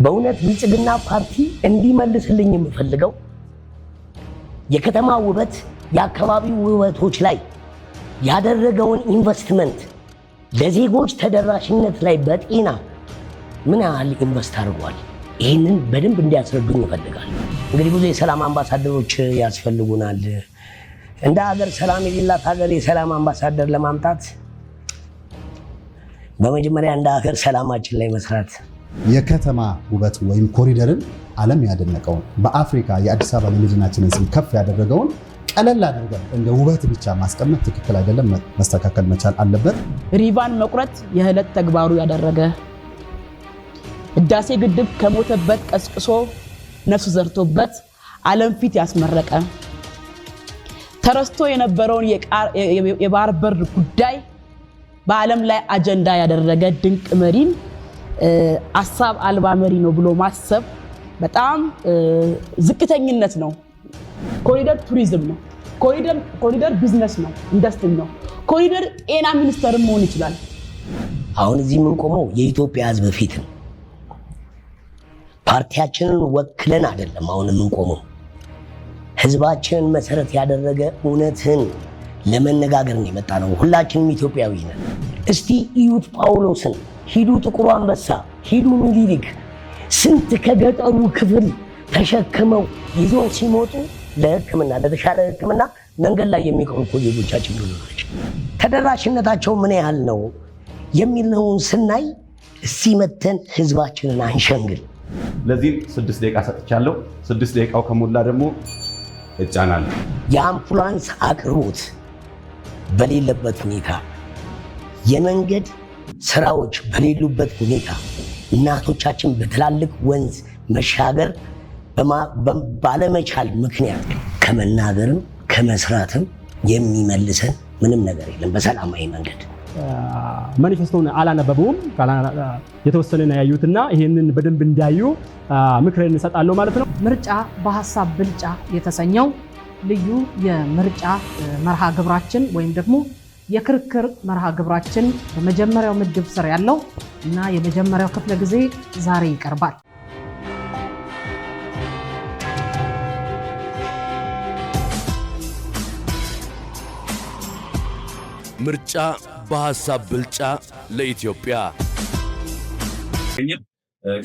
በእውነት ብልጽግና ፓርቲ እንዲመልስልኝ የምፈልገው የከተማ ውበት የአካባቢው ውበቶች ላይ ያደረገውን ኢንቨስትመንት ለዜጎች ተደራሽነት ላይ በጤና ምን ያህል ኢንቨስት አድርጓል? ይህንን በደንብ እንዲያስረዱኝ ይፈልጋል። እንግዲህ ብዙ የሰላም አምባሳደሮች ያስፈልጉናል። እንደ ሀገር ሰላም የሌላት ሀገር የሰላም አምባሳደር ለማምጣት በመጀመሪያ እንደ ሀገር ሰላማችን ላይ መስራት። የከተማ ውበት ወይም ኮሪደርን ዓለም ያደነቀውን በአፍሪካ የአዲስ አበባ የመዲናችንን ስም ከፍ ያደረገውን ቀለል አድርገን እንደ ውበት ብቻ ማስቀመጥ ትክክል አይደለም፣ መስተካከል መቻል አለበት። ሪቫን መቁረጥ የዕለት ተግባሩ ያደረገ ህዳሴ ግድብ ከሞተበት ቀስቅሶ ነፍስ ዘርቶበት ዓለም ፊት ያስመረቀ ተረስቶ የነበረውን የባህር በር ጉዳይ በዓለም ላይ አጀንዳ ያደረገ ድንቅ መሪን አሳብ አልባ መሪ ነው ብሎ ማሰብ በጣም ዝቅተኝነት ነው። ኮሪደር ቱሪዝም ነው። ኮሪደር ቢዝነስ ነው፣ ኢንዱስትሪ ነው። ኮሪደር ጤና ሚኒስቴር መሆን ይችላል። አሁን እዚህ የምንቆመው የኢትዮጵያ ህዝብ ፊት ነው። ፓርቲያችንን ወክለን አይደለም አሁን የምንቆመው። ህዝባችንን መሰረት ያደረገ እውነትን ለመነጋገር ነው የመጣ ነው። ሁላችንም ኢትዮጵያዊ ነን። እስቲ እዩት ጳውሎስን፣ ሂዱ ጥቁሩ አንበሳ፣ ሂዱ ሚኒሊክ ስንት ከገጠሩ ክፍል ተሸክመው ይዘው ሲሞቱ ለህክምና ለተሻለ ህክምና መንገድ ላይ የሚቀሩ ዜጎቻችን ብዙ ናቸው። ተደራሽነታቸው ምን ያህል ነው የሚለውን ስናይ እስቲ መተን ህዝባችንን አንሸንግል። ለዚህም 6 ደቂቃ ሰጥቻለሁ። 6 ደቂቃው ከሞላ ደግሞ እጫናለሁ። የአምቡላንስ አቅርቦት በሌለበት ሁኔታ፣ የመንገድ ስራዎች በሌሉበት ሁኔታ እናቶቻችን በትላልቅ ወንዝ መሻገር ባለመቻል ምክንያት ከመናገርም ከመስራትም የሚመልሰን ምንም ነገር የለም። በሰላማዊ መንገድ ማኒፌስቶን አላነበቡም፣ የተወሰነ ነው ያዩትና ይሄንን በደንብ እንዲያዩ ምክሬን እንሰጣለሁ ማለት ነው። ምርጫ በሐሳብ ብልጫ የተሰኘው ልዩ የምርጫ መርሃ ግብራችን ወይም ደግሞ የክርክር መርሃ ግብራችን በመጀመሪያው ምድብ ስር ያለው እና የመጀመሪያው ክፍለ ጊዜ ዛሬ ይቀርባል። ምርጫ በሐሳብ ብልጫ ለኢትዮጵያ።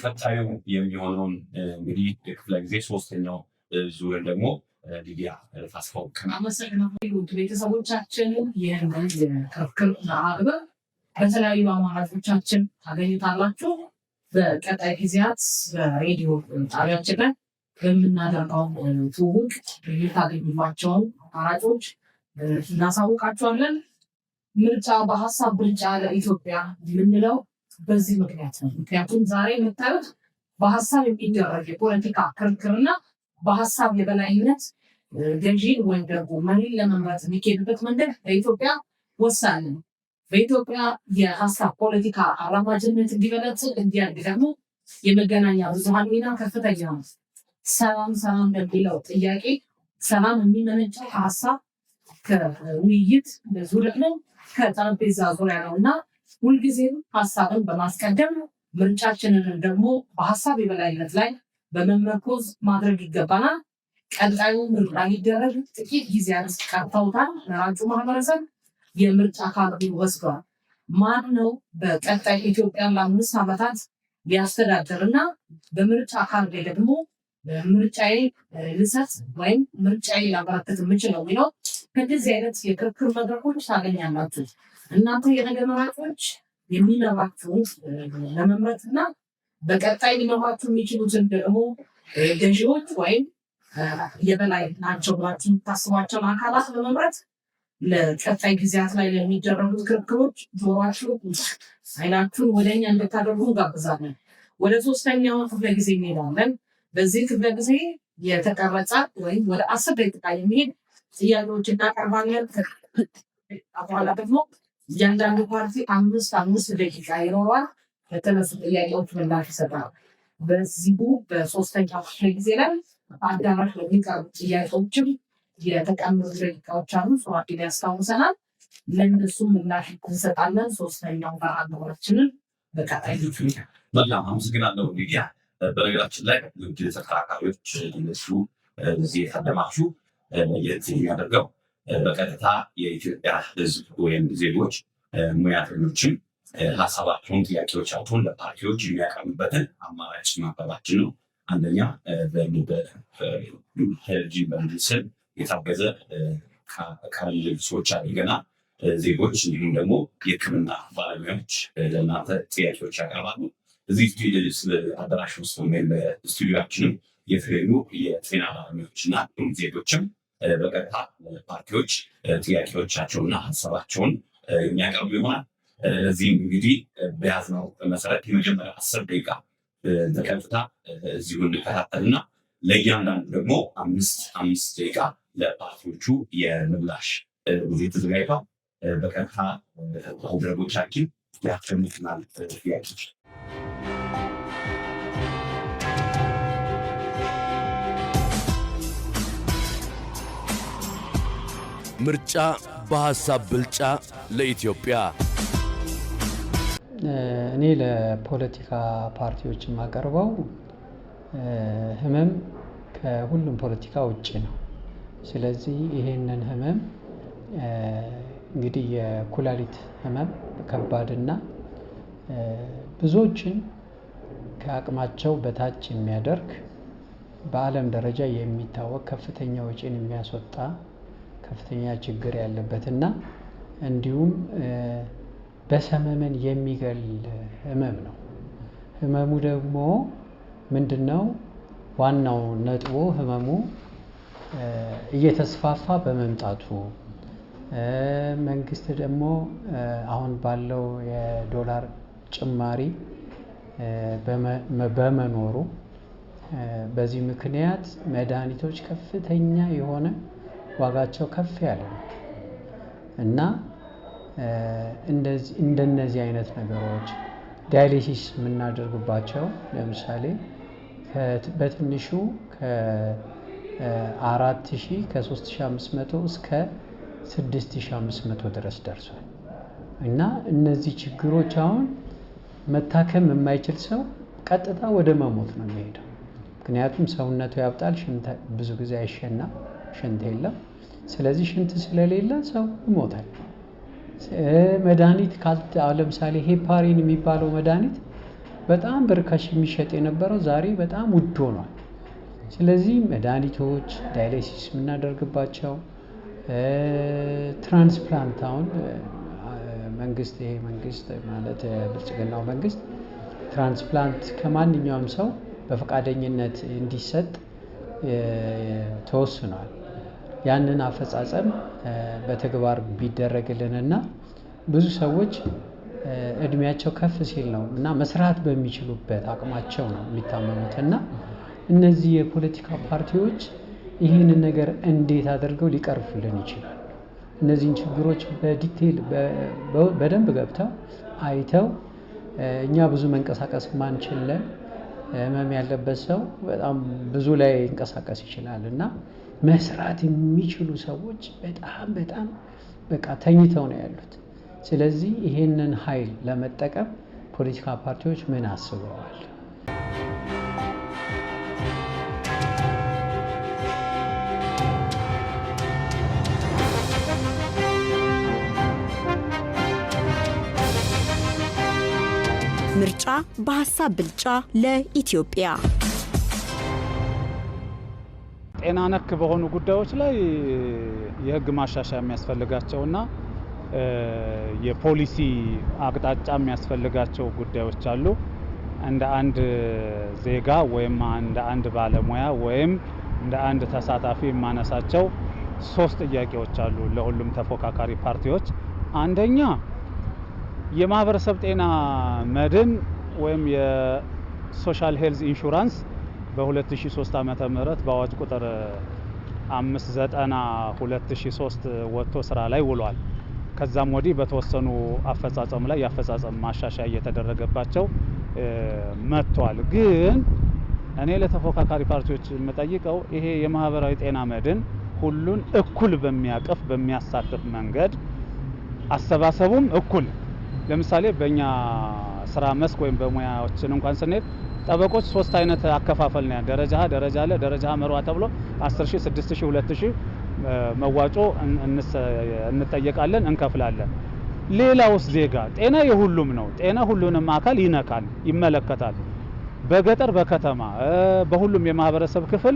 ቀጣዩ የሚሆነውን እንግዲህ የክፍለ ጊዜ ሶስተኛው ዙር ደግሞ ሊዲያ ታስታውቀናለች። አመሰግናለሁ ቤተሰቦቻችን። ይህንን የክርክር መርሃ ግብር በተለያዩ አማራጮቻችን ታገኙታላችሁ። በቀጣይ ጊዜያት በሬዲዮ ጣቢያችን ላይ በምናደርገው ትውውቅ የምታገኙባቸውን አማራጮች እናሳውቃችኋለን። ምርጫ በሐሳብ ብልጫ ለኢትዮጵያ የምንለው በዚህ ምክንያት ነው። ምክንያቱም ዛሬ የምታዩት በሐሳብ የሚደረግ የፖለቲካ ክርክርና በሐሳብ የበላይነት ገዢን ወይም ደግሞ መሪን ለመምረጥ የሚካሄድበት መንገድ ለኢትዮጵያ ወሳኝ ነው። በኢትዮጵያ የሐሳብ ፖለቲካ አራማጅነት እንዲበለጽግ እንዲያድግ ደግሞ የመገናኛ ብዙሃን ሚና ከፍተኛ ነው። ሰላም በሚለው ጥያቄ ሰላም የሚመነጨው ከሐሳብ ከውይይት ዙሪያ ነው፣ ከጠረጴዛ ዙሪያ ነው እና ሁልጊዜም ሐሳብን በማስቀደም ምርጫችንን ደግሞ በሐሳብ የበላይነት ላይ በመመርኮዝ ማድረግ ይገባናል። ቀጣዩ ምርጫ ሊደረግ ጥቂት ጊዜያት ቀርተውታል። መራጩ ማህበረሰብ የምርጫ ካርዱን ወስዷል። ማን ነው በቀጣይ ኢትዮጵያን ለ5 ዓመታት ሊያስተዳድርና በምርጫ ካርድ ደግሞ ምርጫዬ ልሰጥ ወይም ምርጫዬ ላበረከት የምችለው የሚለው ከዚህ አይነት የክርክር መድረኮች ታገኛላችሁ። እናንተ የነገ መራጮች የሚመራችሁን ለመምረጥና በቀጣይ ሊመራችሁ የሚችሉትን ደግሞ ገዢዎች ወይም የበላይ ናቸው ብላችሁ የምታስቧቸውን አካላት ለመምረጥ ለቀጣይ ጊዜያት ላይ ለሚደረጉት ክርክሮች ጆሯችሁ አይናችሁን ወደኛ እንድታደርጉ እንጋብዛለን። ወደ 3ኛው ክፍለ ጊዜ እንሄዳለን። በዚህ ክፍለ ጊዜ የተቀረጸ ወይም ወደ 10 ደቂቃ የሚሄድ ጥያቄዎች እናቀርባለን። በኋላ ደግሞ እያንዳንዱ ፓርቲ 5 ደቂቃ ይኖረዋል። ለተነሱ ጥያቄዎች ምላሽ ይሰጣል። በዚሁ በ3ኛው ክፍለ ጊዜ ላይ አዳራሽ ለሚቀርቡ ጥያቄዎችም የተቀመጡ ደቂቃዎች አሉ። ሰዋዲን ያስታውሰናል። ለእነሱም ምላሽ እንሰጣለን። 3ኛው መርሃ ግብራችንን በቀጣይ በጣም አመሰግናለሁ ሊዲያ። በነገራችን ላይ ውድ ተከራካሪዎች እነሱ እዚህ የታደማችሁ የሚያደርገው በቀጥታ የኢትዮጵያ ሕዝብ ወይም ዜጎች ሙያተኞችን ሀሳባቸውን፣ ጥያቄዎቻቸውን ለፓርቲዎች የሚያቀርቡበትን አማራጭ ማቅረባችን ነው። አንደኛ በቴሌቪዥን በምስል የታገዘ ከልብሶች አድርገናል። ዜጎች እንዲሁም ደግሞ የሕክምና ባለሙያዎች ለእናንተ ጥያቄዎች ያቀርባሉ። እዚህ አዳራሽ ውስጥ ወይም ስቱዲዮችንም የተለያዩ የጤና ባለሙያዎችና ዜጎችም በቀጥታ ፓርቲዎች ጥያቄዎቻቸውና ሀሳባቸውን የሚያቀርቡ ይሆናል። እዚህም እንግዲህ በያዝነው መሰረት የመጀመሪያ 10 ደቂቃ በቀጥታ እዚሁ እንከታተልና ለእያንዳንዱ ደግሞ 5 ደቂቃ ለፓርቲዎቹ የምላሽ ጊዜ ተዘጋጅቷል። በቀጥታ ባልደረቦቻችን ያሸንፍናል ጥያቄዎች ምርጫ በሐሳብ ብልጫ ለኢትዮጵያ። እኔ ለፖለቲካ ፓርቲዎች የማቀርበው ህመም ከሁሉም ፖለቲካ ውጭ ነው። ስለዚህ ይሄንን ህመም እንግዲህ የኩላሊት ህመም ከባድና ብዙዎችን ከአቅማቸው በታች የሚያደርግ በዓለም ደረጃ የሚታወቅ ከፍተኛ ወጪን የሚያስወጣ ከፍተኛ ችግር ያለበትና እንዲሁም በሰመመን የሚገል ህመም ነው። ህመሙ ደግሞ ምንድነው? ዋናው ነጥቡ ህመሙ እየተስፋፋ በመምጣቱ መንግስት ደግሞ አሁን ባለው የዶላር ጭማሪ በመኖሩ በዚህ ምክንያት መድኃኒቶች ከፍተኛ የሆነ ዋጋቸው ከፍ ያለ ነው እና እንደነዚህ አይነት ነገሮች ዳያሊሲስ የምናደርግባቸው ለምሳሌ በትንሹ ከ4000 ከ3500 እስከ 6500 ድረስ ደርሷል እና እነዚህ ችግሮች አሁን መታከም የማይችል ሰው ቀጥታ ወደ መሞት ነው የሚሄደው። ምክንያቱም ሰውነቱ ያብጣል፣ ሽንት ብዙ ጊዜ አይሸና፣ ሽንት የለም። ስለዚህ ሽንት ስለሌለ ሰው ይሞታል። መድኃኒት ለምሳሌ ሄፓሪን የሚባለው መድኃኒት በጣም በርካሽ የሚሸጥ የነበረው ዛሬ በጣም ውድ ሆኗል። ስለዚህ መድኃኒቶች ዳያሊሲስ የምናደርግባቸው ትራንስፕላንት አሁን መንግስት ማለት ብልጽግናው መንግስት ትራንስፕላንት ከማንኛውም ሰው በፈቃደኝነት እንዲሰጥ ተወስኗል። ያንን አፈጻጸም በተግባር ቢደረግልንና ብዙ ሰዎች እድሜያቸው ከፍ ሲል ነው እና መስራት በሚችሉበት አቅማቸው ነው የሚታመሙት እና እነዚህ የፖለቲካ ፓርቲዎች ይህንን ነገር እንዴት አድርገው ሊቀርፉልን ይችላሉ? እነዚህን ችግሮች በዲቴል በደንብ ገብተው አይተው እኛ ብዙ መንቀሳቀስ ማንችለን ህመም ያለበት ሰው በጣም ብዙ ላይ ይንቀሳቀስ ይችላል እና መስራት የሚችሉ ሰዎች በጣም በቃ ተኝተው ነው ያሉት። ስለዚህ ይሄንን ኃይል ለመጠቀም ፖለቲካ ፓርቲዎች ምን አስበዋል? ምርጫ በሐሳብ ብልጫ ለኢትዮጵያ። ጤና ነክ በሆኑ ጉዳዮች ላይ የህግ ማሻሻያ የሚያስፈልጋቸውና የፖሊሲ አቅጣጫ የሚያስፈልጋቸው ጉዳዮች አሉ። እንደ አንድ ዜጋ ወይም እንደ አንድ ባለሙያ ወይም እንደ አንድ ተሳታፊ የማነሳቸው 3 ጥያቄዎች አሉ ለሁሉም ተፎካካሪ ፓርቲዎች። አንደኛ የማህበረሰብ ጤና መድን ወይም የሶሻል ሄልዝ ኢንሹራንስ በ2003 ዓመተ ምህረት በአዋጅ ቁጥር 590/2003 ወጥቶ ስራ ላይ ውሏል። ከዛም ወዲህ በተወሰኑ አፈጻጸም ላይ የአፈጻጸም ማሻሻያ እየተደረገባቸው መጥቷል። ግን እኔ ለተፎካካሪ ፓርቲዎች የምጠይቀው ይሄ የማህበራዊ ጤና መድን ሁሉን እኩል በሚያቅፍ በሚያሳትፍ መንገድ አሰባሰቡም እኩል ለምሳሌ በእኛ ስራ መስክ ወይም በሙያዎችን እንኳን ስንሄድ ጠበቆች 3 አይነት አከፋፈል ነው። ደረጃ ሀ፣ ደረጃ ለ፣ ደረጃ መሯ ተብሎ 10000፣ 6000፣ 2000 መዋጮ እንጠየቃለን፣ እንከፍላለን። ሌላውስ ዜጋ ጤና የሁሉም ነው። ጤና ሁሉንም አካል ይነካል፣ ይመለከታል። በገጠር በከተማ በሁሉም የማህበረሰብ ክፍል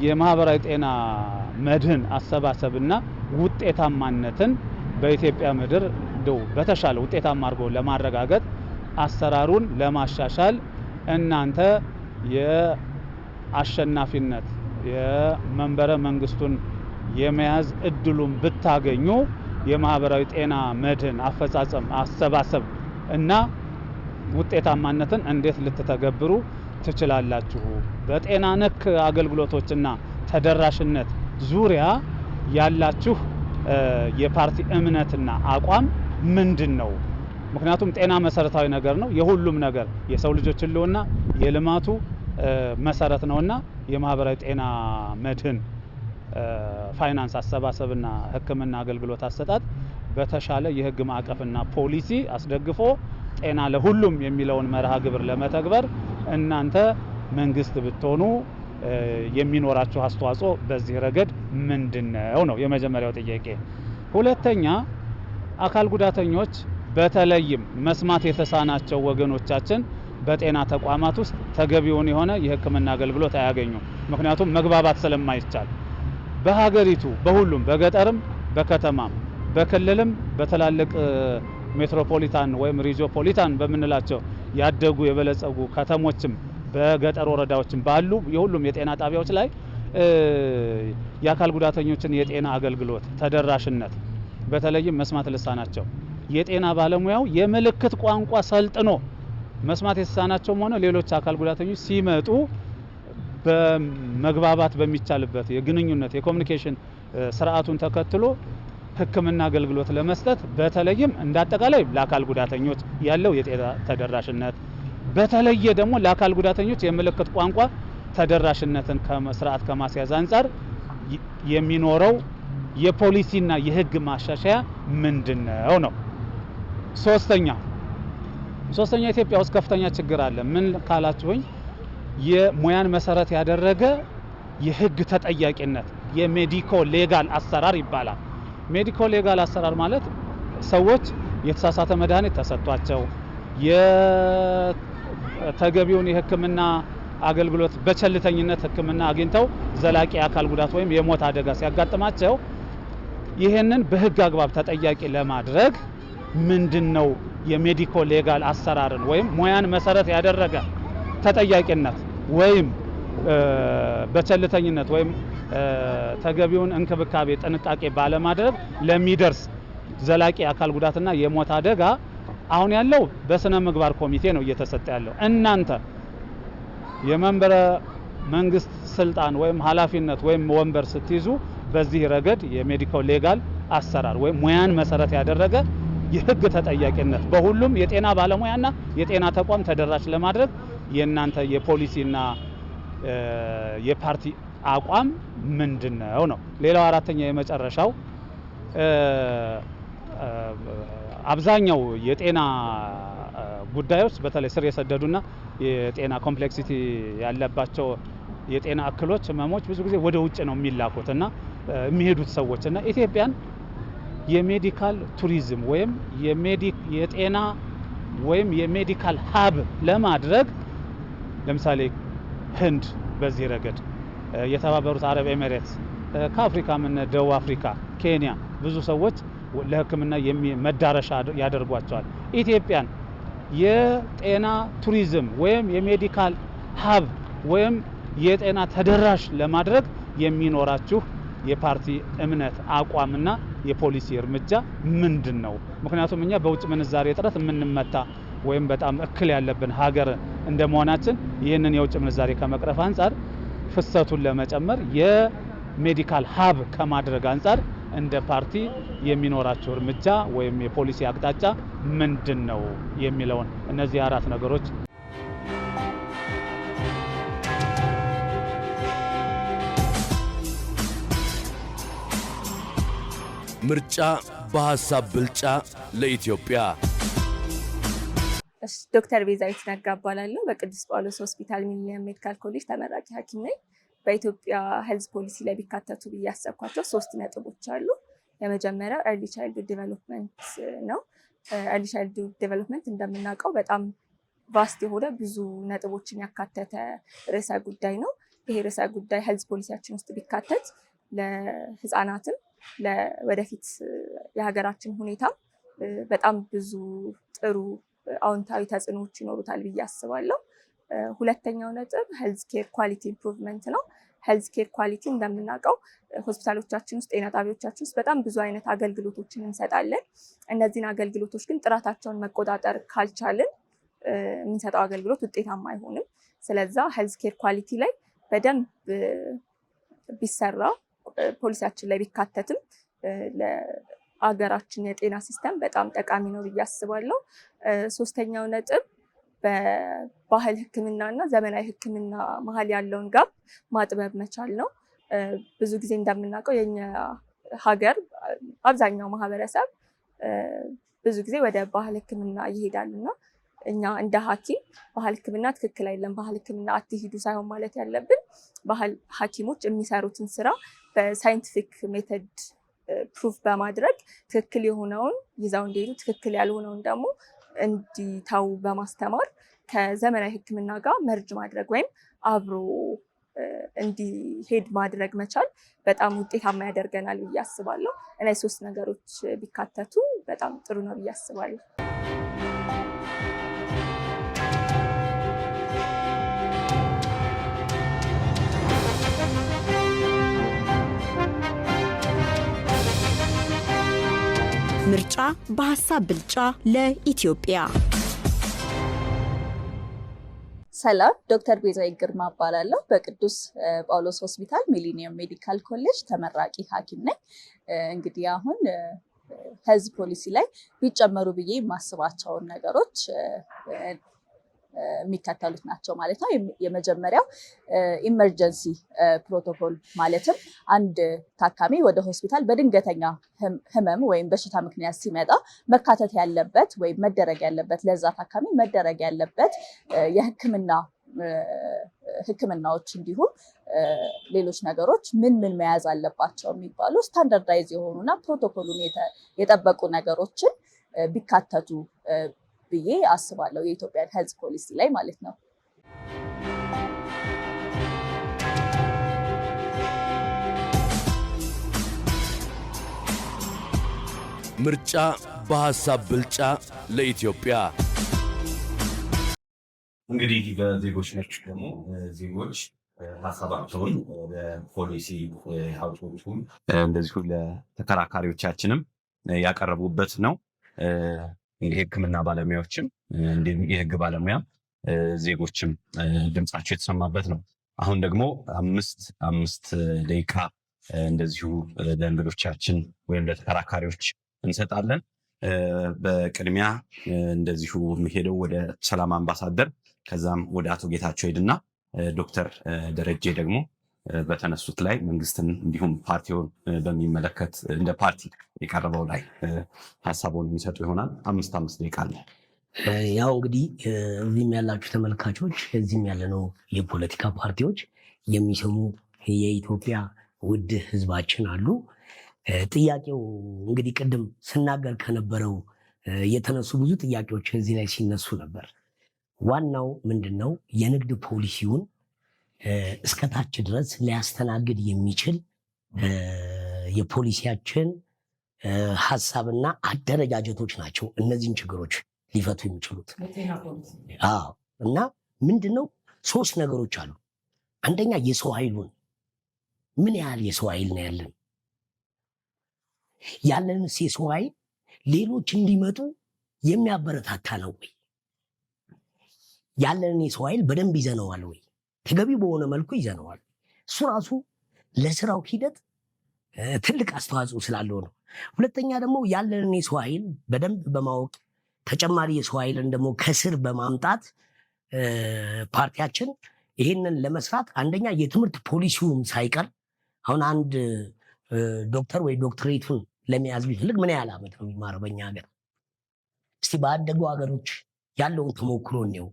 የማህበራዊ ጤና መድህን አሰባሰብና ውጤታማነትን በኢትዮጵያ ምድር በተሻለ ውጤታማ አድርጎ ለማረጋገጥ አሰራሩን ለማሻሻል እናንተ የአሸናፊነት የመንበረ መንግስቱን የመያዝ እድሉን ብታገኙ የማህበራዊ ጤና መድህን አፈጻጸም አሰባሰብ እና ውጤታማነትን እንዴት ልትተገብሩ ትችላላችሁ? በጤና ነክ አገልግሎቶችና ተደራሽነት ዙሪያ ያላችሁ የፓርቲ እምነትና አቋም ምንድነው? ምክንያቱም ጤና መሰረታዊ ነገር ነው። የሁሉም ነገር የሰው ልጆች ህልውና የልማቱ መሰረት ነውና የማህበራዊ ጤና መድህን ፋይናንስ አሰባሰብና ሕክምና አገልግሎት አሰጣጥ በተሻለ የህግ ማዕቀፍና ፖሊሲ አስደግፎ ጤና ለሁሉም የሚለውን መርሃ ግብር ለመተግበር እናንተ መንግስት ብትሆኑ የሚኖራችሁ አስተዋጽኦ በዚህ ረገድ ምንድነው ነው የመጀመሪያው ጥያቄ። ሁለተኛ አካል ጉዳተኞች በተለይም መስማት የተሳናቸው ወገኖቻችን በጤና ተቋማት ውስጥ ተገቢውን የሆነ የህክምና አገልግሎት አያገኙም። ምክንያቱም መግባባት ስለማይቻል በሀገሪቱ በሁሉም በገጠርም በከተማም በክልልም በተላለቅ ሜትሮፖሊታን ወይም ሪጂኦፖሊታን በምንላቸው ያደጉ የበለጸጉ ከተሞችም በገጠር ወረዳዎችም ባሉ የሁሉም የጤና ጣቢያዎች ላይ የአካል ጉዳተኞችን የጤና አገልግሎት ተደራሽነት በተለይም መስማት ልሳናቸው የጤና ባለሙያው የምልክት ቋንቋ ሰልጥኖ መስማት የተሳናቸውም ሆነ ሌሎች አካል ጉዳተኞች ሲመጡ በመግባባት በሚቻልበት የግንኙነት የኮሙኒኬሽን ስርዓቱን ተከትሎ ህክምና አገልግሎት ለመስጠት በተለይም እንዳጠቃላይ ለአካል ጉዳተኞች ያለው የጤና ተደራሽነት በተለየ ደግሞ ለአካል ጉዳተኞች የምልክት ቋንቋ ተደራሽነትን ከመስራት ከማስያዝ አንፃር የሚኖረው የፖሊሲና የህግ ማሻሻያ ምንድነው ነው። ሶስተኛ ኢትዮጵያ ውስጥ ከፍተኛ ችግር አለ። ምን ካላችሁኝ የሙያን መሰረት ያደረገ የህግ ተጠያቂነት የሜዲኮ ሌጋል አሰራር ይባላል። ሜዲኮ ሌጋል አሰራር ማለት ሰዎች የተሳሳተ መድኃኒት ተሰጥቷቸው የተገቢውን የህክምና አገልግሎት በቸልተኝነት ህክምና አግኝተው ዘላቂ አካል ጉዳት ወይም የሞት አደጋ ሲያጋጥማቸው ይሄንን በህግ አግባብ ተጠያቂ ለማድረግ ምንድነው የሜዲኮ ሌጋል አሰራርን ወይም ሙያን መሰረት ያደረገ ተጠያቂነት ወይም በቸልተኝነት ወይም ተገቢውን እንክብካቤ ጥንቃቄ ባለማድረግ ለሚደርስ ዘላቂ አካል ጉዳትና የሞት አደጋ አሁን ያለው በስነ ምግባር ኮሚቴ ነው እየተሰጠ ያለው። እናንተ የመንበረ መንግስት ስልጣን ወይም ኃላፊነት ወይም ወንበር ስትይዙ በዚህ ረገድ የሜዲኮ ሌጋል አሰራር ወይም ሙያን መሰረት ያደረገ የህግ ተጠያቂነት በሁሉም የጤና ባለሙያና የጤና ተቋም ተደራሽ ለማድረግ የእናንተ የፖሊሲና የፓርቲ አቋም ምንድነው ነው። ሌላው አራተኛ የመጨረሻው አብዛኛው የጤና ጉዳዮች በተለይ ስር የሰደዱና የጤና ኮምፕሌክሲቲ ያለባቸው የጤና እክሎች ህመሞች ብዙ ጊዜ ወደ ውጭ ነው የሚላኩትና የሚሄዱት ሰዎችና ኢትዮጵያን የሜዲካል ቱሪዝም ወይም የጤና ወይም የሜዲካል ሀብ ለማድረግ ለምሳሌ ህንድ በዚህ ረገድ የተባበሩት አረብ ኤሚሬትስ ከአፍሪካ ምን ደቡብ አፍሪካ ኬንያ ብዙ ሰዎች ለህክምና መዳረሻ ያደርጓቸዋል። ኢትዮጵያን የጤና ቱሪዝም ወይም የሜዲካል ሀብ ወይም የጤና ተደራሽ ለማድረግ የሚኖራችሁ የፓርቲ እምነት አቋምና የፖሊሲ እርምጃ ምንድነው? ምክንያቱም እኛ በውጭ ምንዛሬ እጥረት የምንመታ ወይም በጣም እክል ያለብን ሀገር እንደመሆናችን ይህንን የውጭ ምንዛሬ ከመቅረፍ አንፃር ፍሰቱን ለመጨመር የሜዲካል ሀብ ከማድረግ አንፃር እንደ ፓርቲ የሚኖራቸው እርምጃ ወይም የፖሊሲ አቅጣጫ ምንድነው የሚለውን እነዚህ አራት ነገሮች ምርጫ በሐሳብ ብልጫ ለኢትዮጵያ። ዶክተር ቤዛዊት ነጋ እባላለሁ። በቅዱስ ጳውሎስ ሆስፒታል ሚሊኒየም ሜዲካል ኮሌጅ ተመራቂ ሐኪም ነኝ። በኢትዮጵያ ሄልዝ ፖሊሲ ላይ ቢካተቱ ብዬ ያሰብኳቸው 3 ነጥቦች አሉ። የመጀመሪያው ኤርሊ ቻይልድሁድ ዴቨሎፕመንት ነው። ኤርሊ ቻይልድሁድ ዴቨሎፕመንት እንደምናውቀው በጣም ቫስት የሆነ ብዙ ነጥቦችን ያካተተ ርዕሰ ጉዳይ ነው። ይሄ ርዕሰ ጉዳይ ሄልዝ ፖሊሲያችን ውስጥ ቢካተት ለህፃናትም ለወደፊት የሀገራችን ሁኔታ በጣም ብዙ ጥሩ አዎንታዊ ተጽዕኖዎች ይኖሩታል ብዬ አስባለሁ። ሁለተኛው ነጥብ ሄልዝ ኬር ኳሊቲ ኢምፕሩቭመንት ነው። ሄልዝ ኬር ኳሊቲ እንደምናውቀው ሆስፒታሎቻችን ውስጥ ጤና ጣቢያዎቻችን ውስጥ በጣም ብዙ አይነት አገልግሎቶችን እንሰጣለን። እነዚህን አገልግሎቶች ግን ጥራታቸውን መቆጣጠር ካልቻልን የምንሰጠው አገልግሎት ውጤታማ አይሆንም። ስለዛ ሄልዝ ኬር ኳሊቲ ላይ በደንብ ቢሰራ ፖሊሲያችን ላይ ቢካተትም ለአገራችን የጤና ሲስተም በጣም ጠቃሚ ነው ብዬ አስባለሁ። ሶስተኛው ነጥብ በባህል ሕክምና እና ዘመናዊ ሕክምና መሀል ያለውን ጋፕ ማጥበብ መቻል ነው። ብዙ ጊዜ እንደምናውቀው የኛ ሀገር አብዛኛው ማህበረሰብ ብዙ ጊዜ ወደ ባህል ሕክምና ይሄዳል እና እኛ እንደ ሐኪም ባህል ሕክምና ትክክል አይደለም፣ ባህል ሕክምና አትሂዱ ሳይሆን ማለት ያለብን ባህል ሐኪሞች የሚሰሩትን ስራ በሳይንቲፊክ ሜተድ ፕሩፍ በማድረግ ትክክል የሆነውን ይዘው እንዲሄዱ ትክክል ያልሆነውን ደግሞ እንዲታው በማስተማር ከዘመናዊ ሕክምና ጋር መርጅ ማድረግ ወይም አብሮ እንዲሄድ ማድረግ መቻል በጣም ውጤታማ ያደርገናል ብዬ አስባለሁ። እና 3 ነገሮች ቢካተቱ በጣም ጥሩ ነው ብዬ አስባለሁ። ምርጫ በሀሳብ ብልጫ ለኢትዮጵያ። ሰላም፣ ዶክተር ቤዛዊት ግርማ እባላለሁ። በቅዱስ ጳውሎስ ሆስፒታል ሚሊኒየም ሜዲካል ኮሌጅ ተመራቂ ሐኪም ነኝ። እንግዲህ አሁን ሄልዝ ፖሊሲ ላይ ቢጨመሩ ብዬ የማስባቸውን ነገሮች የሚከተሉት ናቸው ማለት ነው። የመጀመሪያው ኢመርጀንሲ ፕሮቶኮል ማለትም አንድ ታካሚ ወደ ሆስፒታል በድንገተኛ ህመም ወይም በሽታ ምክንያት ሲመጣ መካተት ያለበት ወይም መደረግ ያለበት ለዛ ታካሚ መደረግ ያለበት ህክምናዎች እንዲሁም ሌሎች ነገሮች ምን መያዝ አለባቸው የሚባሉ ስታንዳርዳይዝ የሆኑና ፕሮቶኮሉን የጠበቁ ነገሮችን ቢካተቱ ብዬ አስባለሁ የኢትዮጵያ ሄልዝ ፖሊሲ ላይ ማለት ነው። ምርጫ በሐሳብ ብልጫ ለኢትዮጵያ። እንግዲህ በዜጎች ነች ደግሞ ዜጎች ሀሳባቸውን ለፖሊሲ አውጪዎቹም እንደዚሁ ለተከራካሪዎቻችንም ያቀረቡበት ነው። የሕክምና ባለሙያዎችም እንዲሁም የሕግ ባለሙያ ዜጎችም ድምጻቸው የተሰማበት ነው። አሁን ደግሞ አምስት ደቂቃ እንደዚሁ ለእንግዶቻችን ወይም ለተከራካሪዎች እንሰጣለን። በቅድሚያ እንደዚሁ የሚሄደው ወደ ሰላም አምባሳደር ከዛም ወደ አቶ ጌታቸው ሄድና ዶክተር ደረጀ ደግሞ በተነሱት ላይ መንግስትን እንዲሁም ፓርቲውን በሚመለከት እንደ ፓርቲ የቀረበው ላይ ሀሳቡን የሚሰጡ ይሆናል። 5 ደቂቃ አለ። ያው እንግዲህ እዚህም ያላችሁ ተመልካቾች እዚህም ያለነው የፖለቲካ ፓርቲዎች የሚሰሙ የኢትዮጵያ ውድ ህዝባችን አሉ። ጥያቄው እንግዲህ ቅድም ስናገር ከነበረው የተነሱ ብዙ ጥያቄዎች እዚህ ላይ ሲነሱ ነበር። ዋናው ምንድን ነው? የንግድ ፖሊሲውን እስከታች ድረስ ሊያስተናግድ የሚችል የፖሊሲያችን ሀሳብና አደረጃጀቶች ናቸው እነዚህን ችግሮች ሊፈቱ የሚችሉት። እና ምንድነው 3 ነገሮች አሉ። አንደኛ የሰው ኃይሉን ምን ያህል የሰው ኃይል ነው ያለን? ያለንስ የሰው ኃይል ሌሎች እንዲመጡ የሚያበረታታ ነው ወይ? ያለንን የሰው ኃይል በደንብ ይዘነዋል ወይ? ተገቢ በሆነ መልኩ ይዘነዋል? እሱ ራሱ ለስራው ሂደት ትልቅ አስተዋጽኦ ስላለው ነው። ሁለተኛ ደግሞ ያለንን የሰው ኃይል በደንብ በማወቅ ተጨማሪ የሰው ኃይልን ደግሞ ከስር በማምጣት ፓርቲያችን ይህንን ለመስራት አንደኛ የትምህርት ፖሊሲውም ሳይቀር አሁን አንድ ዶክተር ወይ ዶክትሬቱን ለመያዝ ቢፈልግ ምን ያህል ዓመት ነው የሚማረው? በኛ ሀገር እስቲ ባደጉ ሀገሮች ያለውን ተሞክሮ ነው።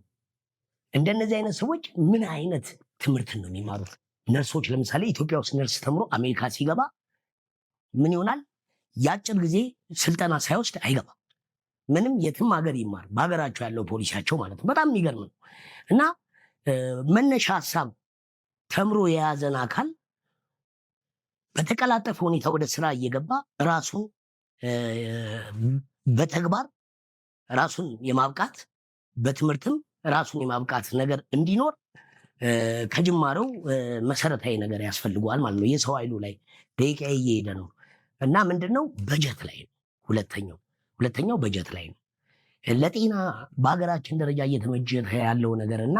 እንደነዚህ አይነት ሰዎች ምን አይነት ትምህርት ነው የሚማሩት? ነርሶች ለምሳሌ ኢትዮጵያ ውስጥ ነርስ ተምሮ አሜሪካ ሲገባ ምን ይሆናል? የአጭር ጊዜ ስልጠና ሳይወስድ አይገባም። ምንም የትም ሀገር ይማር በሀገራቸው ያለው ፖሊሲያቸው ማለት ነው። በጣም የሚገርም ነው። እና መነሻ ሀሳብ ተምሮ የያዘን አካል በተቀላጠፈ ሁኔታ ወደ ስራ እየገባ ራሱን በተግባር ራሱን የማብቃት በትምህርትም ራሱን የማብቃት ነገር እንዲኖር ከጅማሬው መሰረታዊ ነገር ያስፈልገዋል ማለት ነው። የሰው ኃይሉ ላይ ደቂቃ እየሄደ ነው እና ምንድነው በጀት ላይ ነው። ሁለተኛው በጀት ላይ ነው። ለጤና በሀገራችን ደረጃ እየተበጀተ ያለው ነገር እና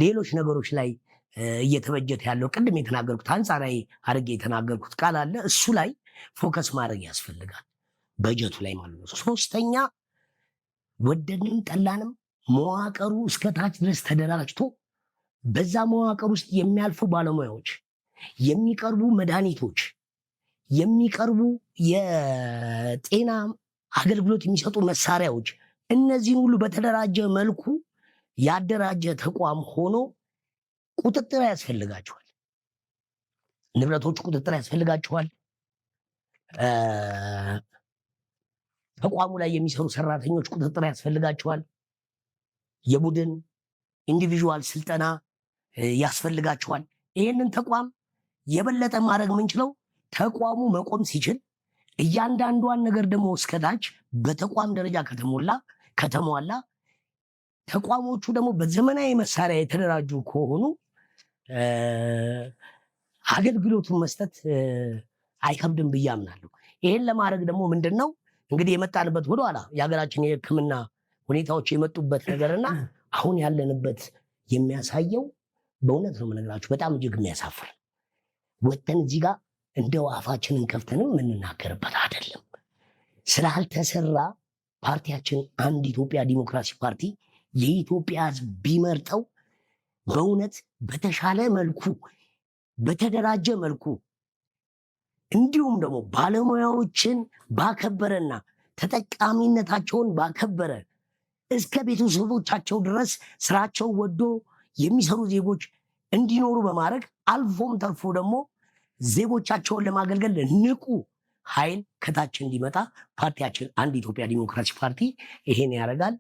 ሌሎች ነገሮች ላይ እየተበጀተ ያለው ቅድም የተናገርኩት አንጻራዊ አድርጌ የተናገርኩት ቃል አለ። እሱ ላይ ፎከስ ማድረግ ያስፈልጋል፣ በጀቱ ላይ ማለት ነው። ሶስተኛ ወደድንም ጠላንም መዋቅሩ እስከታች ድረስ ተደራጅቶ በዛ መዋቅር ውስጥ የሚያልፉ ባለሙያዎች፣ የሚቀርቡ መድኃኒቶች፣ የሚቀርቡ የጤና አገልግሎት የሚሰጡ መሳሪያዎች፣ እነዚህን ሁሉ በተደራጀ መልኩ ያደራጀ ተቋም ሆኖ ቁጥጥር ያስፈልጋቸዋል። ንብረቶች ቁጥጥር ያስፈልጋቸዋል። ተቋሙ ላይ የሚሰሩ ሰራተኞች ቁጥጥር ያስፈልጋቸዋል። የቡድን ኢንዲቪዥዋል ስልጠና ያስፈልጋቸዋል። ይህንን ተቋም የበለጠ ማድረግ የምንችለው ተቋሙ መቆም ሲችል፣ እያንዳንዷን ነገር ደግሞ እስከታች በተቋም ደረጃ ከተሟላ ተቋሞቹ ደግሞ በዘመናዊ መሳሪያ የተደራጁ ከሆኑ አገልግሎቱን መስጠት አይከብድም ብዬ አምናለሁ። ይህን ለማድረግ ደግሞ ምንድን ነው እንግዲህ የመጣንበት ወደኋላ የሀገራችን የሕክምና ሁኔታዎች የመጡበት ነገርና አሁን ያለንበት የሚያሳየው በእውነት ነው የምነግራችሁ በጣም እጅግ የሚያሳፍር ወጥተን እዚህ ጋር እንደው አፋችንን ከፍተንም የምንናገርበት አይደለም። ስላልተሰራ ፓርቲያችን አንድ ኢትዮጵያ ዲሞክራሲ ፓርቲ የኢትዮጵያ ሕዝብ ቢመርጠው በእውነት በተሻለ መልኩ በተደራጀ መልኩ እንዲሁም ደግሞ ባለሙያዎችን ባከበረና ተጠቃሚነታቸውን ባከበረ እስከ ቤተሰቦቻቸው ድረስ ስራቸው ወዶ የሚሰሩ ዜጎች እንዲኖሩ በማድረግ አልፎም ተርፎ ደግሞ ዜጎቻቸውን ለማገልገል ንቁ ኃይል ከታች እንዲመጣ ፓርቲያችን አንድ ኢትዮጵያ ዲሞክራሲ ፓርቲ ይሄን ያደርጋል።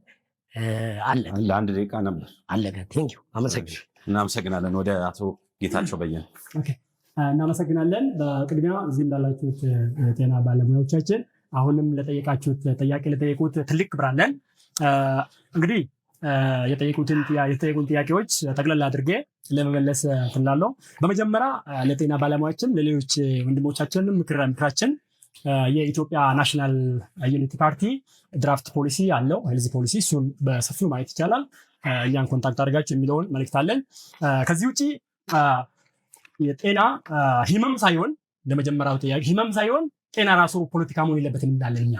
ለአንድ ደቂቃ ነበር አለቀ። ቴንኪው እናመሰግናለን። ወደ አቶ ጌታቸው በየነ እናመሰግናለን። በቅድሚያ እዚህ እንዳላችሁት ጤና ባለሙያዎቻችን አሁንም ለጠየቃችሁት ጥያቄ ለጠየቁት ትልቅ ክብር አለን። እንግዲህ የጠየቁን ጥያቄዎች ጠቅለል አድርጌ ለመመለስ ፍላለው። በመጀመሪያ ለጤና ባለሙያችን ለሌሎች ወንድሞቻችን ምክራችን የኢትዮጵያ ናሽናል ዩኒቲ ፓርቲ ድራፍት ፖሊሲ አለው፣ ሄልዝ ፖሊሲ። እሱን በሰፊው ማየት ይቻላል። እኛን ኮንታክት አድርጋችሁ የሚለውን መልእክት አለን። ከዚህ ውጭ የጤና ህመም ሳይሆን ለመጀመሪያው ጥያቄ ህመም ሳይሆን ጤና ራሱ ፖለቲካ መሆን የለበትም እንዳለን እኛ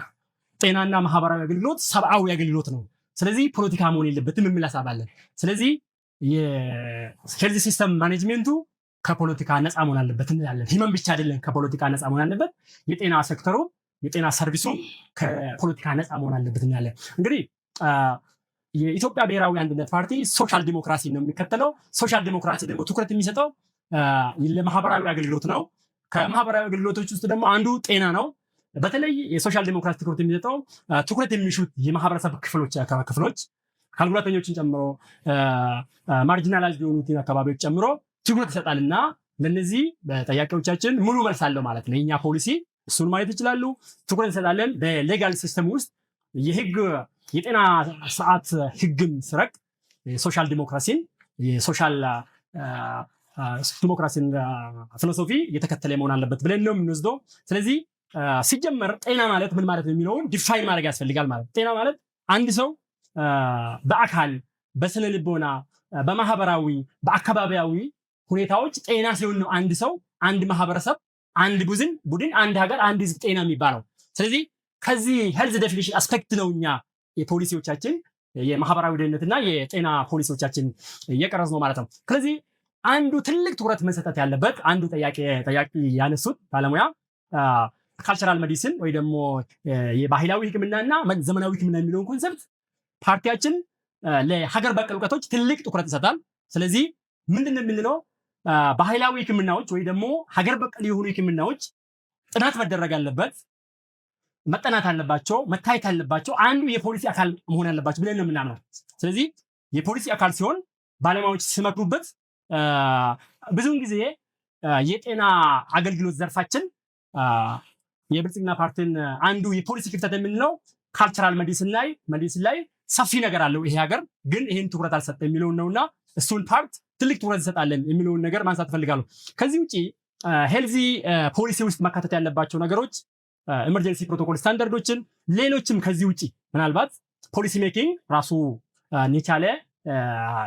ጤናና ማህበራዊ አገልግሎት ሰብአዊ አገልግሎት ነው። ስለዚህ ፖለቲካ መሆን የለበትም የሚል ሀሳብ አለን። ስለዚህ የሄልዝ ሲስተም ማኔጅሜንቱ ከፖለቲካ ነፃ መሆን አለበት እንላለን። ህመም ብቻ አይደለም ከፖለቲካ ነፃ መሆን አለበት፣ የጤና ሴክተሩ የጤና ሰርቪሱ ከፖለቲካ ነፃ መሆን አለበት እንላለን። እንግዲህ የኢትዮጵያ ብሔራዊ አንድነት ፓርቲ ሶሻል ዲሞክራሲ ነው የሚከተለው። ሶሻል ዲሞክራሲ ደግሞ ትኩረት የሚሰጠው ለማህበራዊ አገልግሎት ነው። ከማህበራዊ አገልግሎቶች ውስጥ ደግሞ አንዱ ጤና ነው። በተለይ የሶሻል ዲሞክራሲ ትኩረት የሚሰጠው ትኩረት የሚሹት የማህበረሰብ ክፍሎች አካል ጉዳተኞችን ጨምሮ ማርጂናላይዝድ የሆኑትን አካባቢዎች ጨምሮ ትኩረት ይሰጣልና ለነዚህ በጠያቄዎቻችን ሙሉ መልስ አለው ማለት ነው የኛ ፖሊሲ። እሱን ማየት ይችላሉ። ትኩረት እንሰጣለን። በሌጋል ሲስተም ውስጥ የጤና ስርዓት ህግን ስረቅ የሶሻል ዲሞክራሲን ዲሞክራሲን ፊሎሶፊ እየተከተለ መሆን አለበት ብለን ነው የምንወስደው። ስለዚህ ሲጀመር ጤና ማለት ምን ማለት ነው የሚለውን ዲፋይን ማድረግ ያስፈልጋል ማለት። ጤና ማለት አንድ ሰው በአካል በስነ ልቦና በማህበራዊ በአካባቢያዊ ሁኔታዎች ጤና ሲሆን ነው አንድ ሰው አንድ ማህበረሰብ አንድ ቡድን አንድ ሀገር አንድ ህዝብ ጤና የሚባለው። ስለዚህ ከዚህ ሄልዝ ዴፊኒሽን አስፔክት ነው እኛ የፖሊሲዎቻችን የማህበራዊ ደህንነትና የጤና ፖሊሲዎቻችን እየቀረጽ ነው ማለት ነው። ስለዚህ አንዱ ትልቅ ትኩረት መሰጠት ያለበት አንዱ ጠያቂ ያነሱት ባለሙያ ካልቸራል ሜዲሲን ወይ ደግሞ የባህላዊ ህክምናና ዘመናዊ ህክምና የሚለውን ኮንሰፕት ፓርቲያችን ለሀገር በቀል እውቀቶች ትልቅ ትኩረት ይሰጣል። ስለዚህ ምንድነው የምንለው ባህላዊ ሕክምናዎች ወይ ደግሞ ሀገር በቀል የሆኑ ሕክምናዎች ጥናት መደረግ አለበት፣ መጠናት አለባቸው፣ መታየት አለባቸው። አንዱ የፖሊሲ አካል መሆን አለባቸው ብለን ነው የምናምነው። ስለዚህ የፖሊሲ አካል ሲሆን ባለሙያዎች ሲመክሩበት ብዙውን ጊዜ የጤና አገልግሎት ዘርፋችን የብልጽግና ፓርቲን አንዱ የፖሊሲ ክፍተት የምንለው ካልቸራል ሜዲሲን ላይ ሰፊ ነገር አለው ይሄ ሀገር ግን ይሄን ትኩረት አልሰጠ የሚለውን ነውና እሱን ፓርት ትልቅ ትኩረት እንሰጣለን የሚለውን ነገር ማንሳት ፈልጋለሁ። ከዚህ ውጪ ሄልዚ ፖሊሲ ውስጥ መካተት ያለባቸው ነገሮች ኤመርጀንሲ ፕሮቶኮል ስታንዳርዶችን፣ ሌሎችም ከዚህ ውጪ ምናልባት ፖሊሲ ሜኪንግ ራሱ የቻለ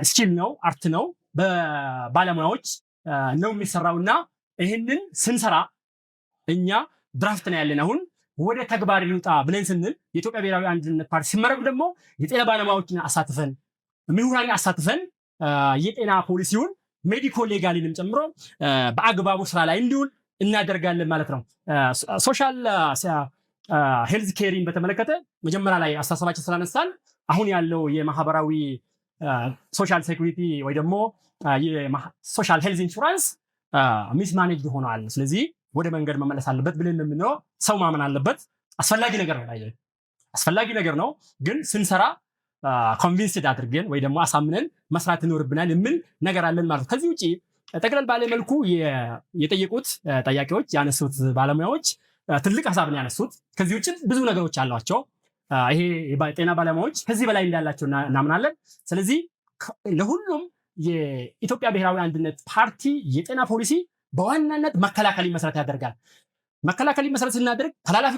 ስኪል ነው፣ አርት ነው፣ በባለሙያዎች ነው የሚሰራውና ይህንን ስንሰራ እኛ ድራፍት ነው ያለን። አሁን ወደ ተግባር ይውጣ ብለን ስንል የኢትዮጵያ ብሔራዊ አንድነት ፓርቲ ሲመረቅ ደግሞ የጤና ባለሙያዎችን አሳትፈን ምሁራን አሳትፈን የጤና ፖሊሲውን ሜዲኮ ሌጋሊንም ጨምሮ በአግባቡ ስራ ላይ እንዲውል እናደርጋለን ማለት ነው። ሶሻል ሄልዝ ኬሪን በተመለከተ መጀመሪያ ላይ አስተሳሰባችን ስላነሳን አሁን ያለው የማህበራዊ ሶሻል ሴኩሪቲ ወይ ደግሞ የሶሻል ሄልዝ ኢንሹራንስ ሚስማኔጅ ሆኗል። ስለዚህ ወደ መንገድ መመለስ አለበት ብለን የምንለው ሰው ማመን አለበት። አስፈላጊ ነገር ነው ግን ስንሰራ ኮንቪንስድ አድርገን ወይ ደግሞ አሳምነን መስራት ይኖርብናል የሚል ነገር አለን ማለት ነው። ከዚህ ውጪ ጠቅለል ባለ መልኩ የጠየቁት ጠያቂዎች ያነሱት ባለሙያዎች ትልቅ ሀሳብ ነው ያነሱት። ከዚህ ውጪ ብዙ ነገሮች አሏቸው። ይሄ የጤና ባለሙያዎች ከዚህ በላይ እንዳላቸው እናምናለን። ስለዚህ ለሁሉም የኢትዮጵያ ብሔራዊ አንድነት ፓርቲ የጤና ፖሊሲ በዋናነት መከላከል መሰረት ያደርጋል። መከላከል መሰረት ስናደርግ ተላላፊ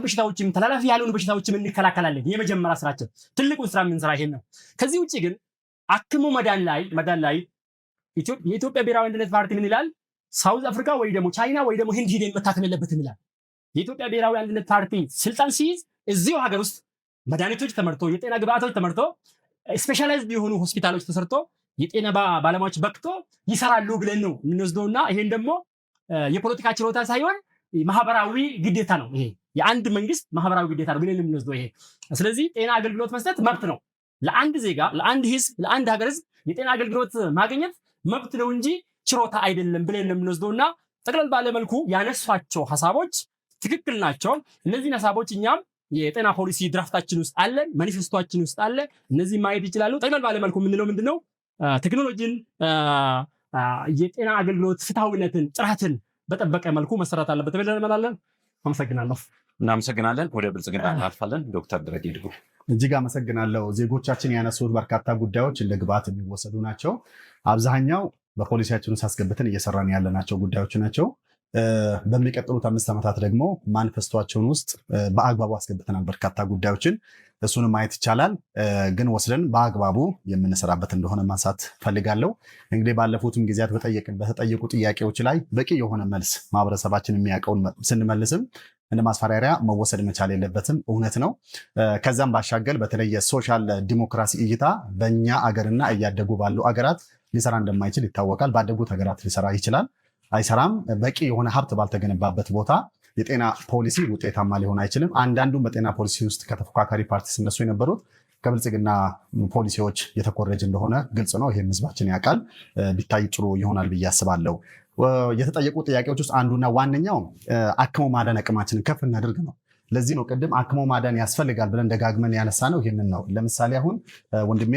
ያልሆኑ በሽታዎችም እንከላከላለን። የመጀመሪያ ስራችን ትልቁን ስራ የምንሰራ ይሄን ነው። ከዚህ ውጪ ግን አክሞ መዳን ላይ የኢትዮጵያ ብሔራዊ አንድነት ፓርቲ ምን ይላል? ሳውዝ አፍሪካ ወይ ደግሞ ቻይና ወይ ደግሞ ህንድ ሄደን መታከም የለበትም ይላል። የኢትዮጵያ ብሔራዊ አንድነት ፓርቲ ስልጣን ሲይዝ እዚሁ ሀገር ውስጥ መድኃኒቶች ተመርቶ የጤና ግብአቶች ተመርቶ ስፔሻላይዝድ የሆኑ ሆስፒታሎች ተሰርቶ የጤና ባለሙያዎች በቅቶ ይሰራሉ ብለን ነው የምንወስደውና ይሄን ደግሞ የፖለቲካ ችሎታ ሳይሆን ማህበራዊ ግዴታ ነው። ይሄ የአንድ መንግስት ማህበራዊ ግዴታ ነው ብለን የምንወስደው ይሄ። ስለዚህ ጤና አገልግሎት መስጠት መብት ነው። ለአንድ ዜጋ፣ ለአንድ ህዝብ፣ ለአንድ ሀገር ህዝብ የጤና አገልግሎት ማግኘት መብት ነው እንጂ ችሮታ አይደለም ብለን የምንወስደውና ጠቅለል ባለመልኩ ያነሷቸው ሀሳቦች ትክክል ናቸው። እነዚህን ሀሳቦች እኛም የጤና ፖሊሲ ድራፍታችን ውስጥ አለ፣ ማኒፌስቶችን ውስጥ አለ። እነዚህ ማየት ይችላሉ። ጠቅለል ባለመልኩ የምንለው ምንድነው? ቴክኖሎጂን፣ የጤና አገልግሎት ፍትሐዊነትን፣ ጥራትን በጠበቀ መልኩ መሰራት አለበት ብለን እንላለን። አመሰግናለሁ። እናመሰግናለን። ወደ ብልጽግና እናልፋለን። ዶክተር ደረጀ ድጉ። እጅግ አመሰግናለሁ። ዜጎቻችን ያነሱት በርካታ ጉዳዮች እንደ ግብዓት የሚወሰዱ ናቸው። አብዛኛው በፖሊሲያችን ውስጥ አስገብተን እየሰራን ያለናቸው ጉዳዮች ናቸው። በሚቀጥሉት 5 ዓመታት ደግሞ ማኒፌስቶችን ውስጥ በአግባቡ አስገብተናል በርካታ ጉዳዮችን። እሱን ማየት ይቻላል። ግን ወስደን በአግባቡ የምንሰራበት እንደሆነ ማንሳት ፈልጋለሁ። እንግዲህ ባለፉትም ጊዜያት በተጠየቁ ጥያቄዎች ላይ በቂ የሆነ መልስ ማህበረሰባችን የሚያውቀውን ስንመልስም እንደ ማስፈራሪያ መወሰድ መቻል የለበትም። እውነት ነው። ከዛም ባሻገር በተለይ የሶሻል ዲሞክራሲ እይታ በእኛ አገርና እያደጉ ባሉ አገራት ሊሰራ እንደማይችል ይታወቃል። ባደጉት ሀገራት ሊሰራ ይችላል፣ አይሰራም። በቂ የሆነ ሀብት ባልተገነባበት ቦታ የጤና ፖሊሲ ውጤታማ ሊሆን አይችልም። አንዳንዱም በጤና ፖሊሲ ውስጥ ከተፎካካሪ ፓርቲ ሲነሱ የነበሩት ከብልጽግና ፖሊሲዎች የተኮረጀ እንደሆነ ግልጽ ነው። ይህም ህዝባችን ያውቃል። ቢታይ ጥሩ ይሆናል ብዬ አስባለሁ። የተጠየቁ ጥያቄዎች ውስጥ አንዱና ዋነኛው አክሞ ማዳን አቅማችንን ከፍ እናድርግ ነው። ለዚህ ነው ቅድም አክሞ ማዳን ያስፈልጋል ብለን ደጋግመን ያነሳ ነው። ይህንን ነው። ለምሳሌ አሁን ወንድሜ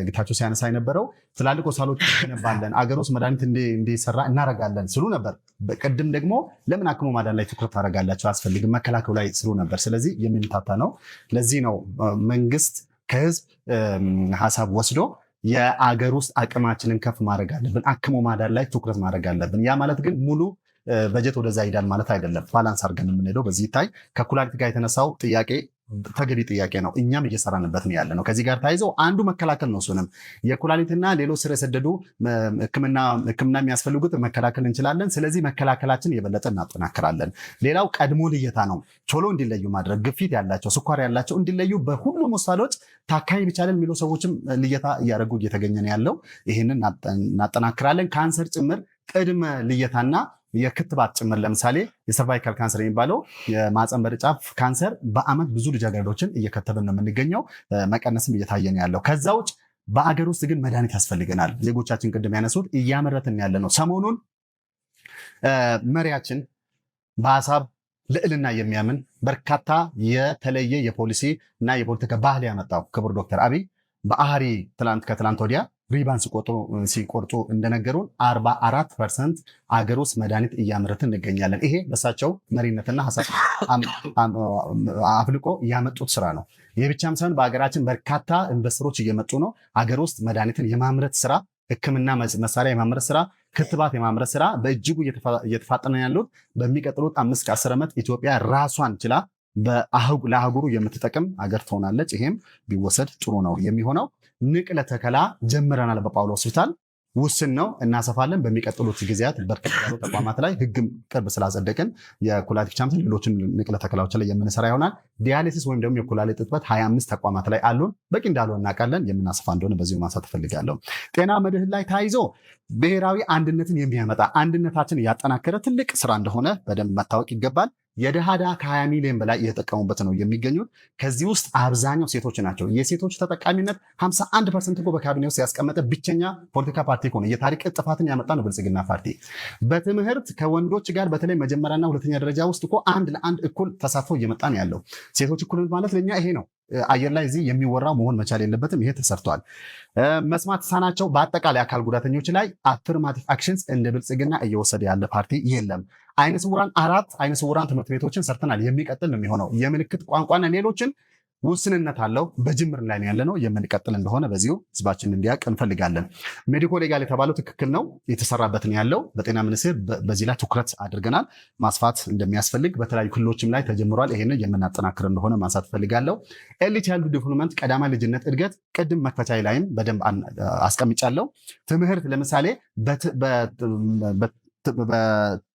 ጌታቸው ሲያነሳ የነበረው ትላልቅ ሆስፒታሎች እንገነባለን፣ አገር ውስጥ መድኃኒት እንዲሰራ እናደርጋለን ስሉ ነበር። ቅድም ደግሞ ለምን አክሞ ማዳን ላይ ትኩረት ታደርጋላቸው? አያስፈልግም፣ መከላከሉ ላይ ስሉ ነበር። ስለዚህ የሚምታታ ነው። ለዚህ ነው መንግስት ከህዝብ ሀሳብ ወስዶ የአገር ውስጥ አቅማችንን ከፍ ማድረግ አለብን፣ አክሞ ማዳን ላይ ትኩረት ማድረግ አለብን። ያ ማለት ግን ሙሉ በጀት ወደዛ ይሄዳል ማለት አይደለም። ባላንስ አድርገን የምንሄደው በዚህ ይታይ። ከኩላሊት ጋር የተነሳው ጥያቄ ተገቢ ጥያቄ ነው። እኛም እየሰራንበት ነው ያለ ነው። ከዚህ ጋር ተያይዘው አንዱ መከላከል ነው። እሱንም የኩላሊትና ሌሎች ስር የሰደዱ ሕክምና የሚያስፈልጉት መከላከል እንችላለን። ስለዚህ መከላከላችን የበለጠ እናጠናክራለን። ሌላው ቀድሞ ልየታ ነው። ቶሎ እንዲለዩ ማድረግ፣ ግፊት ያላቸው፣ ስኳር ያላቸው እንዲለዩ በሁሉም ሆስፒታሎች ታካሚ ብቻለን የሚሉ ሰዎችም ልየታ እያደረጉ እየተገኘ ነው ያለው። ይህንን እናጠናክራለን። ካንሰር ጭምር ቅድመ ልየታና የክትባት ጭምር ለምሳሌ የሰርቫይካል ካንሰር የሚባለው የማህፀን በር ጫፍ ካንሰር በአመት ብዙ ልጃገረዶችን እየከተብን ነው የምንገኘው። መቀነስም እየታየ ነው ያለው። ከዛ ውጭ በአገር ውስጥ ግን መድኃኒት ያስፈልገናል። ዜጎቻችን ቅድም ያነሱት እያመረትን ያለ ነው። ሰሞኑን መሪያችን በሀሳብ ልዕልና የሚያምን በርካታ የተለየ የፖሊሲ እና የፖለቲካ ባህል ያመጣው ክቡር ዶክተር አብይ በአህሪ ከትላንት ወዲያ ሪባን ሲቆርጡ እንደነገሩን 44% አገር ውስጥ መድኃኒት እያመረትን እንገኛለን። ይሄ በሳቸው መሪነትና ሀሳብ አፍልቆ ያመጡት ስራ ነው። ይህ ብቻም ሳይሆን በሀገራችን በርካታ ኢንቨስተሮች እየመጡ ነው። አገር ውስጥ መድኃኒትን የማምረት ስራ፣ ሕክምና መሳሪያ የማምረት ስራ፣ ክትባት የማምረት ስራ በእጅጉ እየተፋጠነ ያሉት በሚቀጥሉት 5-10 ዓመት ኢትዮጵያ ራሷን ችላ ለአህጉሩ የምትጠቅም አገር ትሆናለች። ይሄም ቢወሰድ ጥሩ ነው የሚሆነው። ንቅለ ተከላ ጀምረናል። በጳውሎስ ሆስፒታል ውስን ነው፣ እናሰፋለን። በሚቀጥሉት ጊዜያት በርካታ ተቋማት ላይ ህግም ቅርብ ስላጸደቅን የኩላሊት ቻምፒዮን ሌሎችን ንቅለ ተከላዎች ላይ የምንሰራ ይሆናል። ዲያሊሲስ ወይም ደግሞ የኩላሊት እጥበት 25 ተቋማት ላይ አሉን። በቂ እንዳልሆነ እናውቃለን። የምናሰፋ እንደሆነ በዚሁ ማንሳት እፈልጋለሁ። ጤና መድህን ላይ ተያይዞ ብሔራዊ አንድነትን የሚያመጣ አንድነታችን ያጠናከረ ትልቅ ስራ እንደሆነ በደንብ መታወቅ ይገባል። የድሃ ከ20 ሚሊዮን በላይ እየተጠቀሙበት ነው የሚገኙት። ከዚህ ውስጥ አብዛኛው ሴቶች ናቸው። የሴቶች ተጠቃሚነት 51% እኮ በካቢኔ ውስጥ ያስቀመጠ ብቸኛ ፖለቲካ ፓርቲ ሆነ። የታሪክ ጥፋትን ያመጣ ነው ብልጽግና ፓርቲ። በትምህርት ከወንዶች ጋር በተለይ መጀመሪያና ሁለተኛ ደረጃ ውስጥ እኮ 1 ለ1 እኩል ተሳትፎ እየመጣ ነው ያለው። ሴቶች እኩልነት ማለት ለኛ ይሄ ነው። አየር ላይ እዚህ የሚወራው መሆን መቻል የለበትም። ይሄ ተሰርቷል። መስማት ተሳናቸው በአጠቃላይ አካል ጉዳተኞች ላይ አፍርማቲቭ አክሽንስ እንደ ብልጽግና እየወሰደ ያለ ፓርቲ የለም። አይነ ስውራን 4 አይነ ስውራን ትምህርት ቤቶችን ሰርተናል። የሚቀጥል ነው የሚሆነው። የምልክት ቋንቋና ሌሎችን ውስንነት አለው። በጅምር ላይ ያለ ነው። የምንቀጥል እንደሆነ በዚሁ ህዝባችን እንዲያውቅ እንፈልጋለን። ሜዲኮ ሌጋል የተባለው ትክክል ነው፣ የተሰራበትን ያለው በጤና ሚኒስቴር በዚህ ላይ ትኩረት አድርገናል። ማስፋት እንደሚያስፈልግ በተለያዩ ክልሎችም ላይ ተጀምሯል። ይሄንን የምናጠናክር እንደሆነ ማንሳት ፈልጋለሁ። ኤርሊ ቻይልድ ዲቨሎፕመንት ቀዳማይ ልጅነት እድገት ቅድም መክፈቻ ላይም በደንብ አስቀምጫለሁ። ትምህርት ለምሳሌ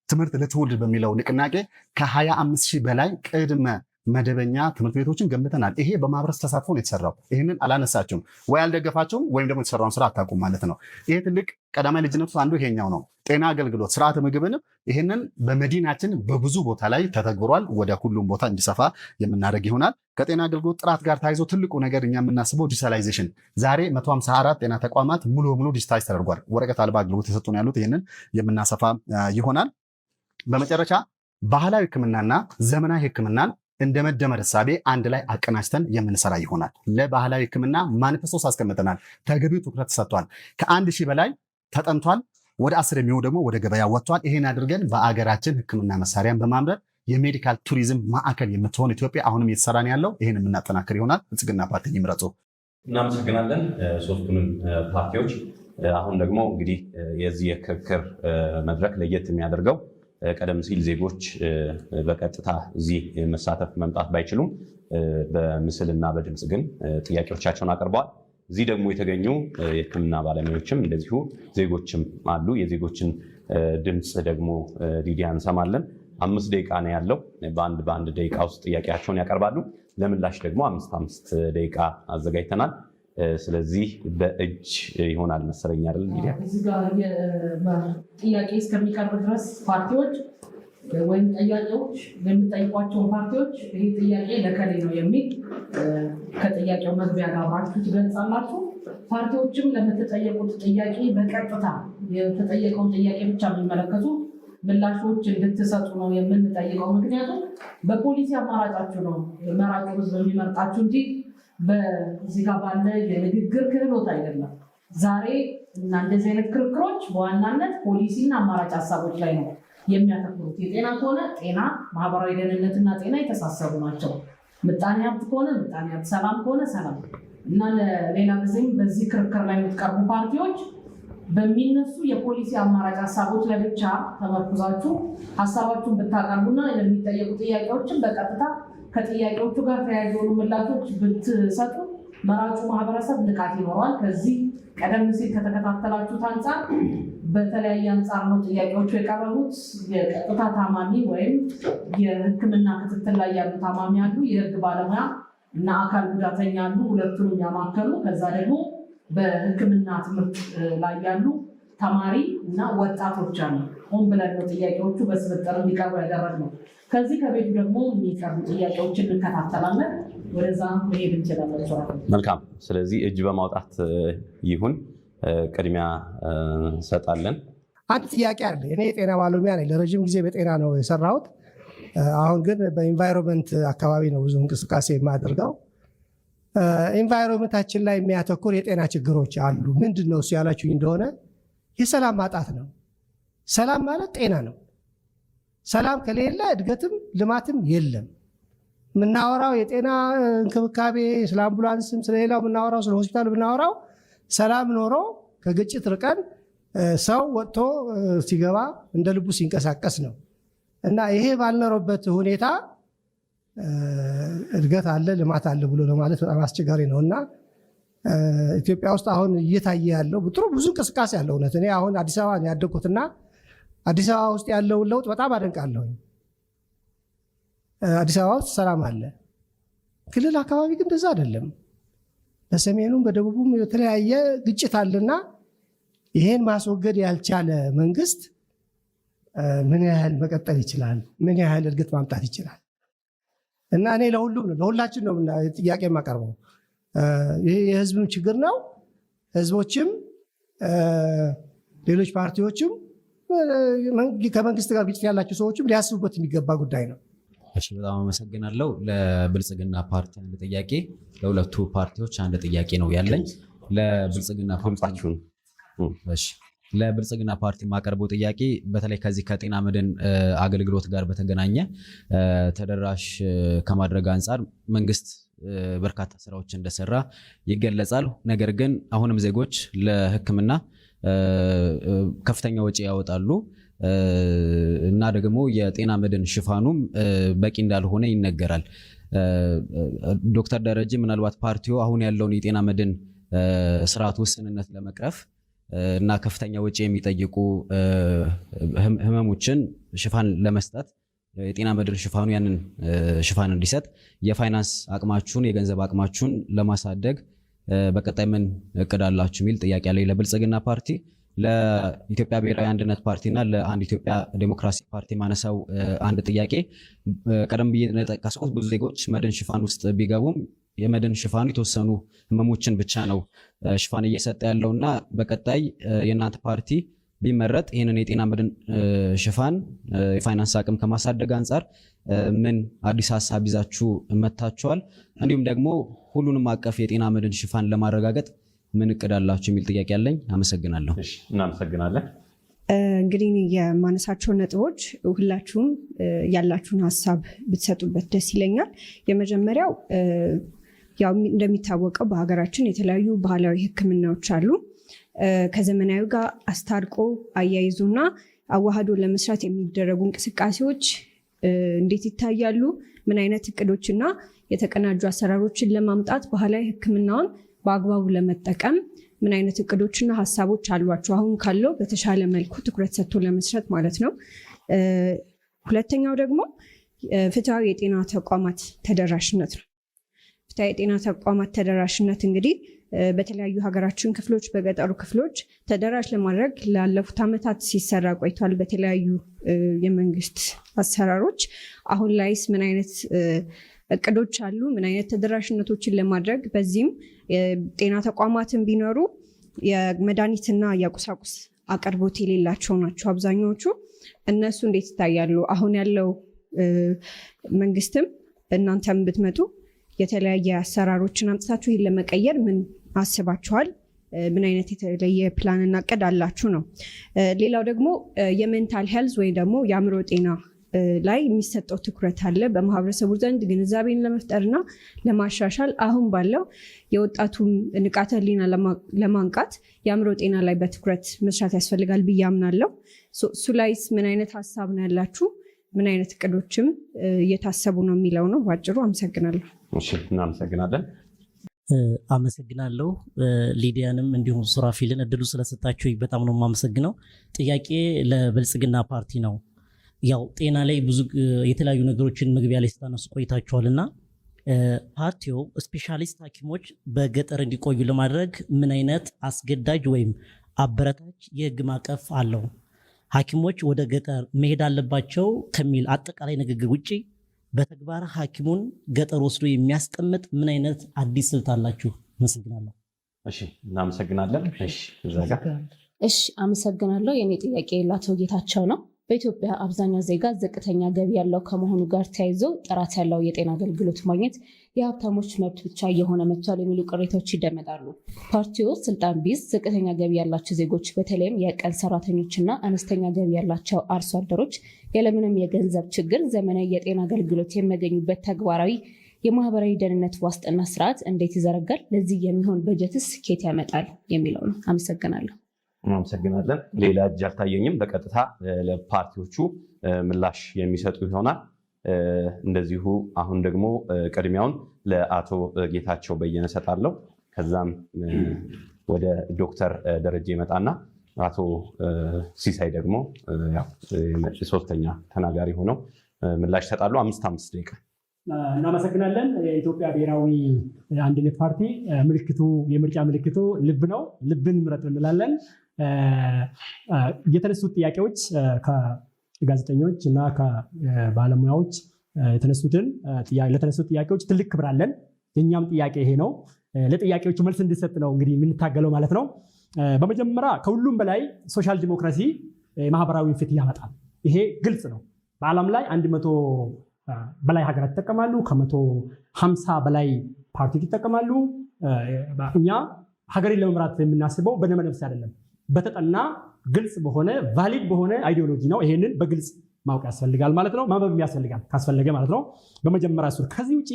ትምህርት ለትውልድ በሚለው ንቅናቄ ከ25,000 በላይ ቅድመ መደበኛ ትምህርት ቤቶችን ገንብተናል። ይሄ በማህበረሰብ ተሳትፎ ነው የተሰራው። ይህንን አላነሳችሁም ወይ አልደገፋችሁም ወይም ደግሞ የተሰራውን ስራ አታውቁም ማለት ነው። ይሄ ትልቅ ቀዳማይ ልጅነት አንዱ ይሄኛው ነው። ጤና አገልግሎት ስርዓተ ምግብንም ይህንን በመዲናችን በብዙ ቦታ ላይ ተተግብሯል። ወደ ሁሉም ቦታ እንዲሰፋ የምናደርግ ይሆናል። ከጤና አገልግሎት ጥራት ጋር ተያይዞ ትልቁ ነገር እኛ የምናስበው ዲጂታላይዜሽን፣ ዛሬ 154 ጤና ተቋማት ሙሉ በሙሉ ዲጂታይዝ ተደርጓል። ወረቀት አልባ አገልግሎት የሰጡን ያሉት ይህንን የምናሰፋ ይሆናል። በመጨረሻ ባህላዊ ሕክምናና ዘመናዊ ሕክምናን እንደ መደመር እሳቤ አንድ ላይ አቀናጅተን የምንሰራ ይሆናል። ለባህላዊ ሕክምና ማኒፌስቶስ አስቀምጠናል። ተገቢው ትኩረት ተሰጥቷል። ከ1000 በላይ ተጠንቷል። ወደ 10 የሚሆኑ ደግሞ ወደ ገበያ ወጥቷል። ይሄን አድርገን በአገራችን ሕክምና መሳሪያን በማምረት የሜዲካል ቱሪዝም ማዕከል የምትሆን ኢትዮጵያ አሁንም እየተሰራ ነው ያለው። ይህን የምናጠናክር ይሆናል። ብልጽግና ፓርቲ ይምረጡ። እናመሰግናለን ሶስቱንም ፓርቲዎች። አሁን ደግሞ እንግዲህ የዚህ የክርክር መድረክ ለየት የሚያደርገው ቀደም ሲል ዜጎች በቀጥታ እዚህ መሳተፍ መምጣት ባይችሉም በምስልና በድምፅ ግን ጥያቄዎቻቸውን አቅርበዋል። እዚህ ደግሞ የተገኙ የሕክምና ባለሙያዎችም እንደዚሁ ዜጎችም አሉ። የዜጎችን ድምፅ ደግሞ ሊዲያ እንሰማለን። 5 ደቂቃ ነው ያለው። በአንድ ደቂቃ ውስጥ ጥያቄያቸውን ያቀርባሉ። ለምላሽ ደግሞ 5 ደቂቃ አዘጋጅተናል። ስለዚህ በእጅ ይሆናል መሰለኝ አይደል? ሚዲያ እዚህ ጋር ጥያቄ እስከሚቀርብ ድረስ ፓርቲዎች ወይም ጠያቂዎች የሚጠይቋቸውን ፓርቲዎች ይህ ጥያቄ ለከሌ ነው የሚል ከጥያቄው መግቢያ ጋር አብራችሁ ትገልጻላችሁ። ፓርቲዎችም ለምትጠየቁት ጥያቄ በቀጥታ የተጠየቀውን ጥያቄ ብቻ የሚመለከቱ ምላሾች እንድትሰጡ ነው የምንጠይቀው። ምክንያቱም በፖሊሲ አማራጫችሁ ነው መራጩ ህዝብ የሚመርጣችሁ እንጂ በዚህ ጋር ባለ የንግግር ክህሎት አይደለም። ዛሬ እና እንደዚህ አይነት ክርክሮች በዋናነት ፖሊሲና አማራጭ ሀሳቦች ላይ ነው የሚያተኩሩት። የጤና ከሆነ ጤና፣ ማህበራዊ ደህንነትና ጤና የተሳሰሩ ናቸው። ምጣኔ ሀብት ከሆነ ምጣኔ ሀብት፣ ሰላም ከሆነ ሰላም እና ለሌላ ጊዜም በዚህ ክርክር ላይ የምትቀርቡ ፓርቲዎች በሚነሱ የፖሊሲ አማራጭ ሀሳቦች ላይ ብቻ ተመርኩዛችሁ ሀሳባችሁን ብታቀርቡና ለሚጠየቁ ጥያቄዎችን በቀጥታ ከጥያቄዎቹ ጋር ተያይዞ ምላሾች ብትሰጡ መራጩ ማህበረሰብ ንቃት ይኖረዋል። ከዚህ ቀደም ሲል ከተከታተላችሁት አንጻር በተለያየ አንጻር ነው ጥያቄዎቹ የቀረቡት። የቀጥታ ታማሚ ወይም የሕክምና ክትትል ላይ ያሉ ታማሚ አሉ፣ የህግ ባለሙያ እና አካል ጉዳተኛ አሉ፣ ሁለቱንም ያማከሉ። ከዛ ደግሞ በሕክምና ትምህርት ላይ ያሉ ተማሪ እና ወጣቶች አሉ። ሆን ብለን ነው ጥያቄዎቹ በስብጥር እንዲቀርቡ ያደረግነው። ከዚህ ከቤቱ ደግሞ የሚቀርቡ ጥያቄዎችን እንከታተላለን። ወደዛ መሄድ እንችላለን። መልካም። ስለዚህ እጅ በማውጣት ይሁን ቅድሚያ እንሰጣለን። አንድ ጥያቄ አለ። እኔ የጤና ባለሙያ ነኝ። ለረጅም ጊዜ በጤና ነው የሰራሁት። አሁን ግን በኢንቫይሮንመንት አካባቢ ነው ብዙ እንቅስቃሴ የማደርገው። ኢንቫይሮንመንታችን ላይ የሚያተኩር የጤና ችግሮች አሉ። ምንድን ነው እሱ ያላችሁኝ እንደሆነ የሰላም ማጣት ነው። ሰላም ማለት ጤና ነው። ሰላም ከሌለ እድገትም ልማትም የለም። የምናወራው የጤና እንክብካቤ ስለ አምቡላንስም ስለሌላው የምናወራው ስለ ሆስፒታል የምናወራው ሰላም ኖሮ ከግጭት ርቀን ሰው ወጥቶ ሲገባ እንደ ልቡ ሲንቀሳቀስ ነው። እና ይሄ ባልኖረበት ሁኔታ እድገት አለ ልማት አለ ብሎ ለማለት በጣም አስቸጋሪ ነው። እና ኢትዮጵያ ውስጥ አሁን እየታየ ያለው ጥሩ ብዙ እንቅስቃሴ ያለው እውነት እኔ አሁን አዲስ አበባ ነው ያደግኩትና አዲስ አበባ ውስጥ ያለውን ለውጥ በጣም አደንቃለሁኝ። አዲስ አበባ ውስጥ ሰላም አለ። ክልል አካባቢ ግን እንደዛ አይደለም። በሰሜኑም በደቡቡም የተለያየ ግጭት አለና ይሄን ማስወገድ ያልቻለ መንግስት ምን ያህል መቀጠል ይችላል? ምን ያህል እድገት ማምጣት ይችላል? እና እኔ ለሁሉም ነው ለሁላችን ነው ጥያቄ የማቀርበው። ይሄ የህዝብም ችግር ነው። ህዝቦችም ሌሎች ፓርቲዎችም ከመንግስት ጋር ግጭት ያላቸው ሰዎችም ሊያስቡበት የሚገባ ጉዳይ ነው። እሺ፣ በጣም አመሰግናለሁ። ለብልጽግና ፓርቲ አንድ ጥያቄ፣ ለሁለቱ ፓርቲዎች አንድ ጥያቄ ነው ያለኝ። ለብልጽግና ፓርቲውን እሺ፣ ለብልጽግና ፓርቲ የማቀርበው ጥያቄ በተለይ ከዚህ ከጤና መድን አገልግሎት ጋር በተገናኘ ተደራሽ ከማድረግ አንጻር መንግስት በርካታ ስራዎች እንደሰራ ይገለጻል። ነገር ግን አሁንም ዜጎች ለሕክምና ከፍተኛ ወጪ ያወጣሉ እና ደግሞ የጤና መድን ሽፋኑም በቂ እንዳልሆነ ይነገራል። ዶክተር ደረጀ ምናልባት ፓርቲው አሁን ያለውን የጤና መድን ስርዓት ውስንነት ለመቅረፍ እና ከፍተኛ ወጪ የሚጠይቁ ህመሞችን ሽፋን ለመስጠት የጤና መድን ሽፋኑ ያንን ሽፋን እንዲሰጥ የፋይናንስ አቅማችሁን የገንዘብ አቅማችሁን ለማሳደግ በቀጣይ ምን እቅድ አላችሁ የሚል ጥያቄ አለኝ ለብልጽግና ፓርቲ። ለኢትዮጵያ ብሔራዊ አንድነት ፓርቲና ለአንድ ኢትዮጵያ ዴሞክራሲ ፓርቲ ማነሳው አንድ ጥያቄ ቀደም ብዬ እንደጠቀስኩት ብዙ ዜጎች መድን ሽፋን ውስጥ ቢገቡም የመድን ሽፋኑ የተወሰኑ ህመሞችን ብቻ ነው ሽፋን እየሰጠ ያለውና በቀጣይ የእናንተ ፓርቲ ቢመረጥ ይህንን የጤና መድን ሽፋን የፋይናንስ አቅም ከማሳደግ አንጻር ምን አዲስ ሀሳብ ይዛችሁ መታችኋል? እንዲሁም ደግሞ ሁሉንም አቀፍ የጤና መድን ሽፋን ለማረጋገጥ ምን እቅድ አላችሁ የሚል ጥያቄ አለኝ። አመሰግናለሁ። እናመሰግናለን። እንግዲህ የማነሳቸው ነጥቦች ሁላችሁም ያላችሁን ሀሳብ ብትሰጡበት ደስ ይለኛል። የመጀመሪያው ያው እንደሚታወቀው በሀገራችን የተለያዩ ባህላዊ ሕክምናዎች አሉ። ከዘመናዊ ጋር አስታርቆ አያይዞና አዋህዶ ለመስራት የሚደረጉ እንቅስቃሴዎች እንዴት ይታያሉ? ምን አይነት እቅዶችና የተቀናጁ አሰራሮችን ለማምጣት ባህላዊ ሕክምናውን በአግባቡ ለመጠቀም ምን አይነት እቅዶችና ሀሳቦች አሏቸው? አሁን ካለው በተሻለ መልኩ ትኩረት ሰጥቶ ለመስራት ማለት ነው። ሁለተኛው ደግሞ ፍትሃዊ የጤና ተቋማት ተደራሽነት ነው። ፍትሃዊ የጤና ተቋማት ተደራሽነት እንግዲህ በተለያዩ ሀገራችን ክፍሎች በገጠሩ ክፍሎች ተደራሽ ለማድረግ ላለፉት ዓመታት ሲሰራ ቆይቷል በተለያዩ የመንግስት አሰራሮች። አሁን ላይስ ምን አይነት እቅዶች አሉ? ምን አይነት ተደራሽነቶችን ለማድረግ በዚህም ጤና ተቋማትን ቢኖሩ የመድኃኒትና የቁሳቁስ አቅርቦት የሌላቸው ናቸው አብዛኛዎቹ። እነሱ እንዴት ይታያሉ? አሁን ያለው መንግስትም እናንተም ብትመጡ የተለያየ አሰራሮችን አምጥታችሁ ይህን ለመቀየር ምን አስባችኋል? ምን አይነት የተለየ ፕላንና እቅድ አላችሁ ነው። ሌላው ደግሞ የሜንታል ሄልዝ ወይ ደግሞ የአእምሮ ጤና ላይ የሚሰጠው ትኩረት አለ በማህበረሰቡ ዘንድ ግንዛቤን ለመፍጠርና ለማሻሻል አሁን ባለው የወጣቱን ንቃተ ህሊና ለማንቃት የአእምሮ ጤና ላይ በትኩረት መስራት ያስፈልጋል ብዬ አምናለሁ። እሱ ላይስ ምን አይነት ሀሳብ ነው ያላችሁ? ምን አይነት እቅዶችም እየታሰቡ ነው የሚለው ነው ባጭሩ። አመሰግናለሁ። እሺ፣ እናመሰግናለን። አመሰግናለሁ። ሊዲያንም እንዲሁም ሱራፊልን እድሉ ስለሰጣችሁ በጣም ነው የማመሰግነው። ጥያቄ ለብልጽግና ፓርቲ ነው። ያው ጤና ላይ ብዙ የተለያዩ ነገሮችን መግቢያ ላይ ስታነሱ ቆይታችኋልና ፓርቲው ስፔሻሊስት ሐኪሞች በገጠር እንዲቆዩ ለማድረግ ምን አይነት አስገዳጅ ወይም አበረታች የህግ ማዕቀፍ አለው። ሐኪሞች ወደ ገጠር መሄድ አለባቸው ከሚል አጠቃላይ ንግግር ውጭ በተግባር ሐኪሙን ገጠር ወስዶ የሚያስቀምጥ ምን አይነት አዲስ ስልት አላችሁ? አመሰግናለሁ። እሺ፣ እናመሰግናለን። እሺ፣ አመሰግናለሁ። የኔ ጥያቄ ለአቶ ጌታቸው ነው። በኢትዮጵያ አብዛኛው ዜጋ ዝቅተኛ ገቢ ያለው ከመሆኑ ጋር ተያይዞ ጥራት ያለው የጤና አገልግሎት ማግኘት የሀብታሞች መብት ብቻ እየሆነ መጥቷል የሚሉ ቅሬታዎች ይደመጣሉ። ፓርቲው ስልጣን ቢይዝ ዝቅተኛ ገቢ ያላቸው ዜጎች በተለይም የቀን ሰራተኞችና አነስተኛ ገቢ ያላቸው አርሶ አደሮች ያለምንም የገንዘብ ችግር ዘመናዊ የጤና አገልግሎት የሚያገኙበት ተግባራዊ የማህበራዊ ደህንነት ዋስትና ስርዓት እንዴት ይዘረጋል? ለዚህ የሚሆን በጀትስ ኬት ያመጣል የሚለው ነው። አመሰግናለሁ። እናመሰግናለን። ሌላ እጅ አልታየኝም። በቀጥታ ለፓርቲዎቹ ምላሽ የሚሰጡ ይሆናል። እንደዚሁ አሁን ደግሞ ቅድሚያውን ለአቶ ጌታቸው በየነ ሰጣለሁ። ከዛም ወደ ዶክተር ደረጀ ይመጣና አቶ ሲሳይ ደግሞ ሶስተኛ ተናጋሪ ሆነው ምላሽ ይሰጣሉ። 5 ደቂቃ። እናመሰግናለን። የኢትዮጵያ ብሔራዊ አንድነት ፓርቲ ምልክቱ የምርጫ ምልክቱ ልብ ነው። ልብን ምረጥ እንላለን። የተነሱት ጥያቄዎች ከጋዜጠኞች እና ከባለሙያዎች ለተነሱት ጥያቄዎች ትልቅ ክብር አለን። የኛም ጥያቄ ይሄ ነው። ለጥያቄዎቹ መልስ እንዲሰጥ ነው እንግዲህ የምንታገለው ማለት ነው። በመጀመሪያ ከሁሉም በላይ ሶሻል ዲሞክራሲ ማህበራዊ ፍትህ ያመጣል። ይሄ ግልጽ ነው። በዓለም ላይ 100 በላይ ሀገራት ይጠቀማሉ። ከ150 በላይ ፓርቲዎች ይጠቀማሉ። እኛ ሀገሬን ለመምራት የምናስበው በደመነፍስ አይደለም፣ በተጠና ግልጽ በሆነ ቫሊድ በሆነ አይዲዮሎጂ ነው። ይሄንን በግልጽ ማወቅ ያስፈልጋል ማለት ነው። ማንበብ ያስፈልጋል ካስፈለገ ማለት ነው። በመጀመሪያ እሱ ከዚህ ውጪ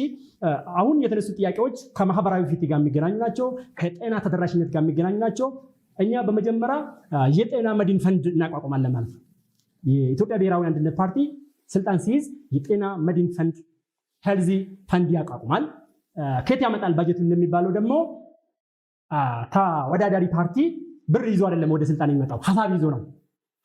አሁን የተነሱ ጥያቄዎች ከማህበራዊ ፍትህ ጋር የሚገናኙ ናቸው፣ ከጤና ተደራሽነት ጋር የሚገናኙ ናቸው። እኛ በመጀመሪያ የጤና መድን ፈንድ እናቋቁማለን ማለት ነው። የኢትዮጵያ ብሔራዊ አንድነት ፓርቲ ስልጣን ሲይዝ የጤና መድን ፈንድ ሄልዚ ፈንድ ያቋቁማል። ከየት ያመጣል ባጀቱ እንደሚባለው ደግሞ ተወዳዳሪ ፓርቲ ብር ይዞ አይደለም ወደ ስልጣን የሚመጣው፣ ሀሳብ ይዞ ነው።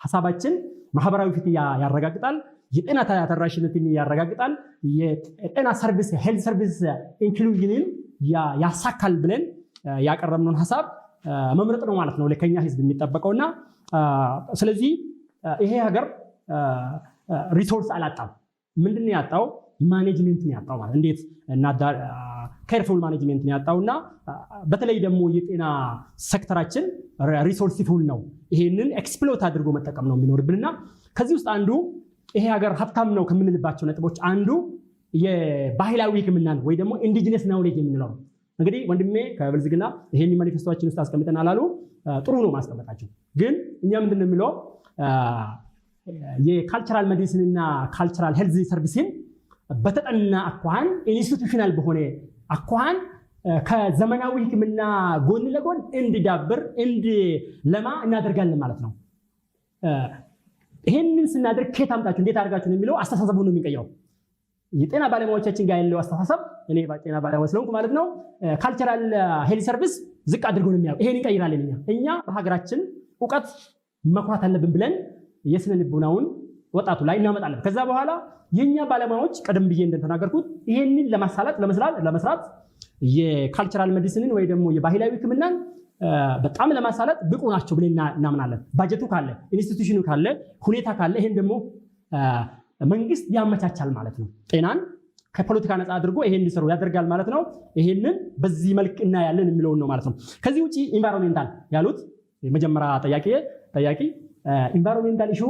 ሀሳባችን ማህበራዊ ፍትህ ያረጋግጣል፣ የጤና ተደራሽነትን ያረጋግጣል፣ የጤና ሰርቪስ ሄልዝ ሰርቪስ ኢንክሉዥንን ያሳካል ብለን ያቀረብነውን ሀሳብ መምረጥ ነው ማለት ነው ለከኛ ህዝብ የሚጠበቀውና ስለዚህ ይሄ ሀገር ሪሶርስ አላጣም። ምንድን ነው ያጣው? ማኔጅመንት ነው ያጣው ማለት እንዴት እና ኬርፉል ማኔጅመንት ነው ያጣውና በተለይ ደግሞ የጤና ሴክተራችን ሪሶርስፉል ነው። ይሄንን ኤክስፕሎት አድርጎ መጠቀም ነው የሚኖርብንና ከዚህ ውስጥ አንዱ ይሄ ሀገር ሀብታም ነው ከምንልባቸው ነጥቦች አንዱ የባህላዊ ሕክምናን ወይ ደግሞ ኢንዲጂነስ ናውሌጅ የምንለው ነው። እንግዲህ ወንድሜ ከብልጽግና ይሄን ማኒፌስቶችን ውስጥ አስቀምጠናል አሉ። ጥሩ ነው ማስቀመጣቸው። ግን እኛ ምንድነው የሚለው የካልቸራል ሜዲሲን እና ካልቸራል ሄልዝ ሰርቪስን በተጠና አኳኋን ኢንስቲቱሽናል በሆነ አኳኋን ከዘመናዊ ሕክምና ጎን ለጎን እንዲዳብር እንዲለማ እናደርጋለን ማለት ነው። ይሄንን ስናደርግ ከየት አምጣችሁ እንዴት አድርጋችሁ ነው የሚለው አስተሳሰቡን ነው የሚቀይረው። የጤና ባለሙያዎቻችን ጋር ያለው አስተሳሰብ እኔ ጤና ባለሙያ ስለሆንኩ ማለት ነው ካልቸራል ሄልዝ ሰርቪስ ዝቅ አድርጎ ነው የሚያው። ይሄን እንቀይራለን እኛ በሀገራችን እውቀት መኩራት አለብን ብለን የስነ ልቦናውን ወጣቱ ላይ እናመጣለን። ከዛ በኋላ የኛ ባለሙያዎች ቀደም ብዬ እንደተናገርኩት ይሄንን ለመስራት የካልቸራል ሜዲሲንን ወይ ደግሞ የባህላዊ ሕክምናን በጣም ለማሳለጥ ብቁ ናቸው ብለን እናምናለን። ባጀቱ ካለ፣ ኢንስቲትዩሽኑ ካለ፣ ሁኔታ ካለ ይሄን ደግሞ መንግስት ያመቻቻል ማለት ነው። ጤናን ከፖለቲካ ነፃ አድርጎ ይሄን እንዲሰሩ ያደርጋል ማለት ነው። ይሄንን በዚህ መልክ እናያለን የሚለውን ነው ማለት ነው። ከዚህ ውጪ ኢንቫይሮንሜንታል ያሉት የመጀመሪያ ጠያቂ ኢንቫይሮንሜንታል ኢሹ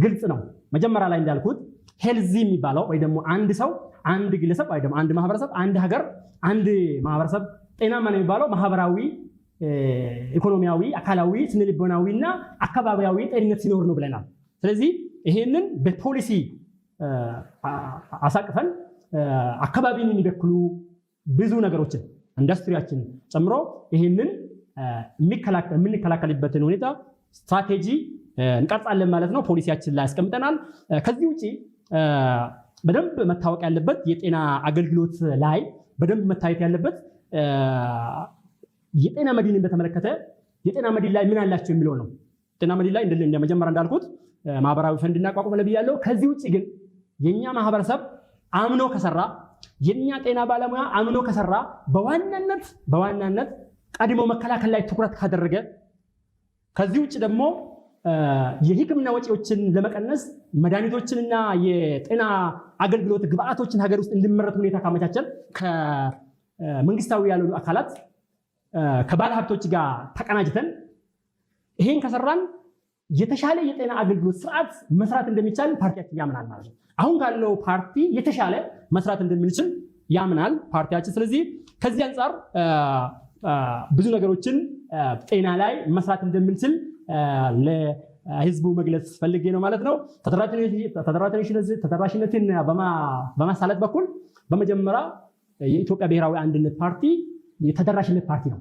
ግልጽ ነው። መጀመሪያ ላይ እንዳልኩት ሄልዚ የሚባለው ወይ ደግሞ አንድ ሰው፣ አንድ ግለሰብ ወይ ደግሞ አንድ ማህበረሰብ፣ አንድ ሀገር፣ አንድ ማህበረሰብ ጤናማ ነው የሚባለው ማህበራዊ፣ ኢኮኖሚያዊ፣ አካላዊ፣ ስነልቦናዊና አካባቢያዊ ጤንነት ሲኖር ነው ብለናል። ስለዚህ ይሄንን በፖሊሲ አሳቅፈን አካባቢን የሚበክሉ ብዙ ነገሮችን ኢንዱስትሪያችን ጨምሮ ይሄንን የምንከላከልበትን ሁኔታ ስትራቴጂ እንቀርጻለን ማለት ነው። ፖሊሲያችን ላይ ያስቀምጠናል። ከዚህ ውጪ በደንብ መታወቅ ያለበት የጤና አገልግሎት ላይ በደንብ መታየት ያለበት የጤና መድንን በተመለከተ የጤና መድን ላይ ምን አላቸው የሚለው ነው። ጤና መድን ላይ እንደመጀመሪያ እንዳልኩት ማህበራዊ ፈንድ እናቋቁመን ብያለሁ። ከዚህ ውጪ ግን የኛ ማህበረሰብ አምኖ ከሰራ፣ የኛ ጤና ባለሙያ አምኖ ከሰራ፣ በዋናነት ቀድሞ መከላከል ላይ ትኩረት ካደረገ ከዚህ ውጭ ደግሞ የሕክምና ወጪዎችን ለመቀነስ መድኃኒቶችንና የጤና አገልግሎት ግብአቶችን ሀገር ውስጥ እንዲመረቱ ሁኔታ ካመቻቸን ከመንግስታዊ ያልሆኑ አካላት ከባለ ሀብቶች ጋር ተቀናጅተን ይሄን ከሰራን የተሻለ የጤና አገልግሎት ስርዓት መስራት እንደሚቻል ፓርቲያችን ያምናል ማለት ነው። አሁን ካለው ፓርቲ የተሻለ መስራት እንደምንችል ያምናል ፓርቲያችን። ስለዚህ ከዚህ አንጻር ብዙ ነገሮችን ጤና ላይ መስራት እንደምንችል ለህዝቡ መግለጽ ፈልጌ ነው ማለት ነው። ተደራሽነትን በማሳለጥ በኩል በመጀመሪያ የኢትዮጵያ ብሔራዊ አንድነት ፓርቲ የተደራሽነት ፓርቲ ነው።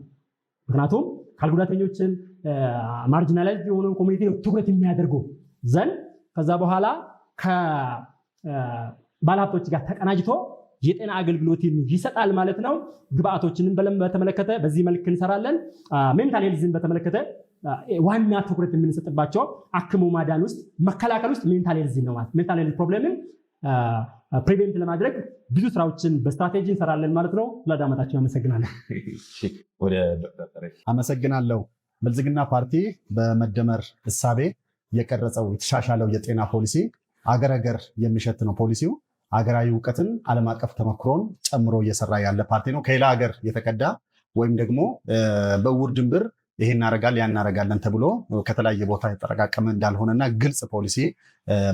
ምክንያቱም አካል ጉዳተኞችን ማርጂናላይዝድ የሆነው ኮሚኒቲ ነው ትኩረት የሚያደርገው ዘንድ ከዛ በኋላ ከባለሀብቶች ጋር ተቀናጅቶ የጤና አገልግሎትን ይሰጣል ማለት ነው። ግብአቶችንም በተመለከተ በዚህ መልክ እንሰራለን። ሜንታል ሄልዝን በተመለከተ ዋና ትኩረት የምንሰጥባቸው አክሞ ማዳን ውስጥ መከላከል ውስጥ ሜንታል ሄልዝ ነው ማለት ሜንታል ሄልዝ ፕሮብሌምን ፕሪቬንት ለማድረግ ብዙ ስራዎችን በስትራቴጂ እንሰራለን ማለት ነው። ለዳመጣችን አመሰግናለሁ። አመሰግናለሁ። ብልጽግና ፓርቲ በመደመር እሳቤ የቀረጸው የተሻሻለው የጤና ፖሊሲ አገር የሚሸት ነው። ፖሊሲው አገራዊ እውቀትን ዓለም አቀፍ ተሞክሮን ጨምሮ እየሰራ ያለ ፓርቲ ነው። ከሌላ ሀገር የተቀዳ ወይም ደግሞ በእውር ድንብር ይሄ እናደርጋለን ያን እናደርጋለን ተብሎ ከተለያየ ቦታ የተጠረቃቀመ እንዳልሆነና ግልጽ ፖሊሲ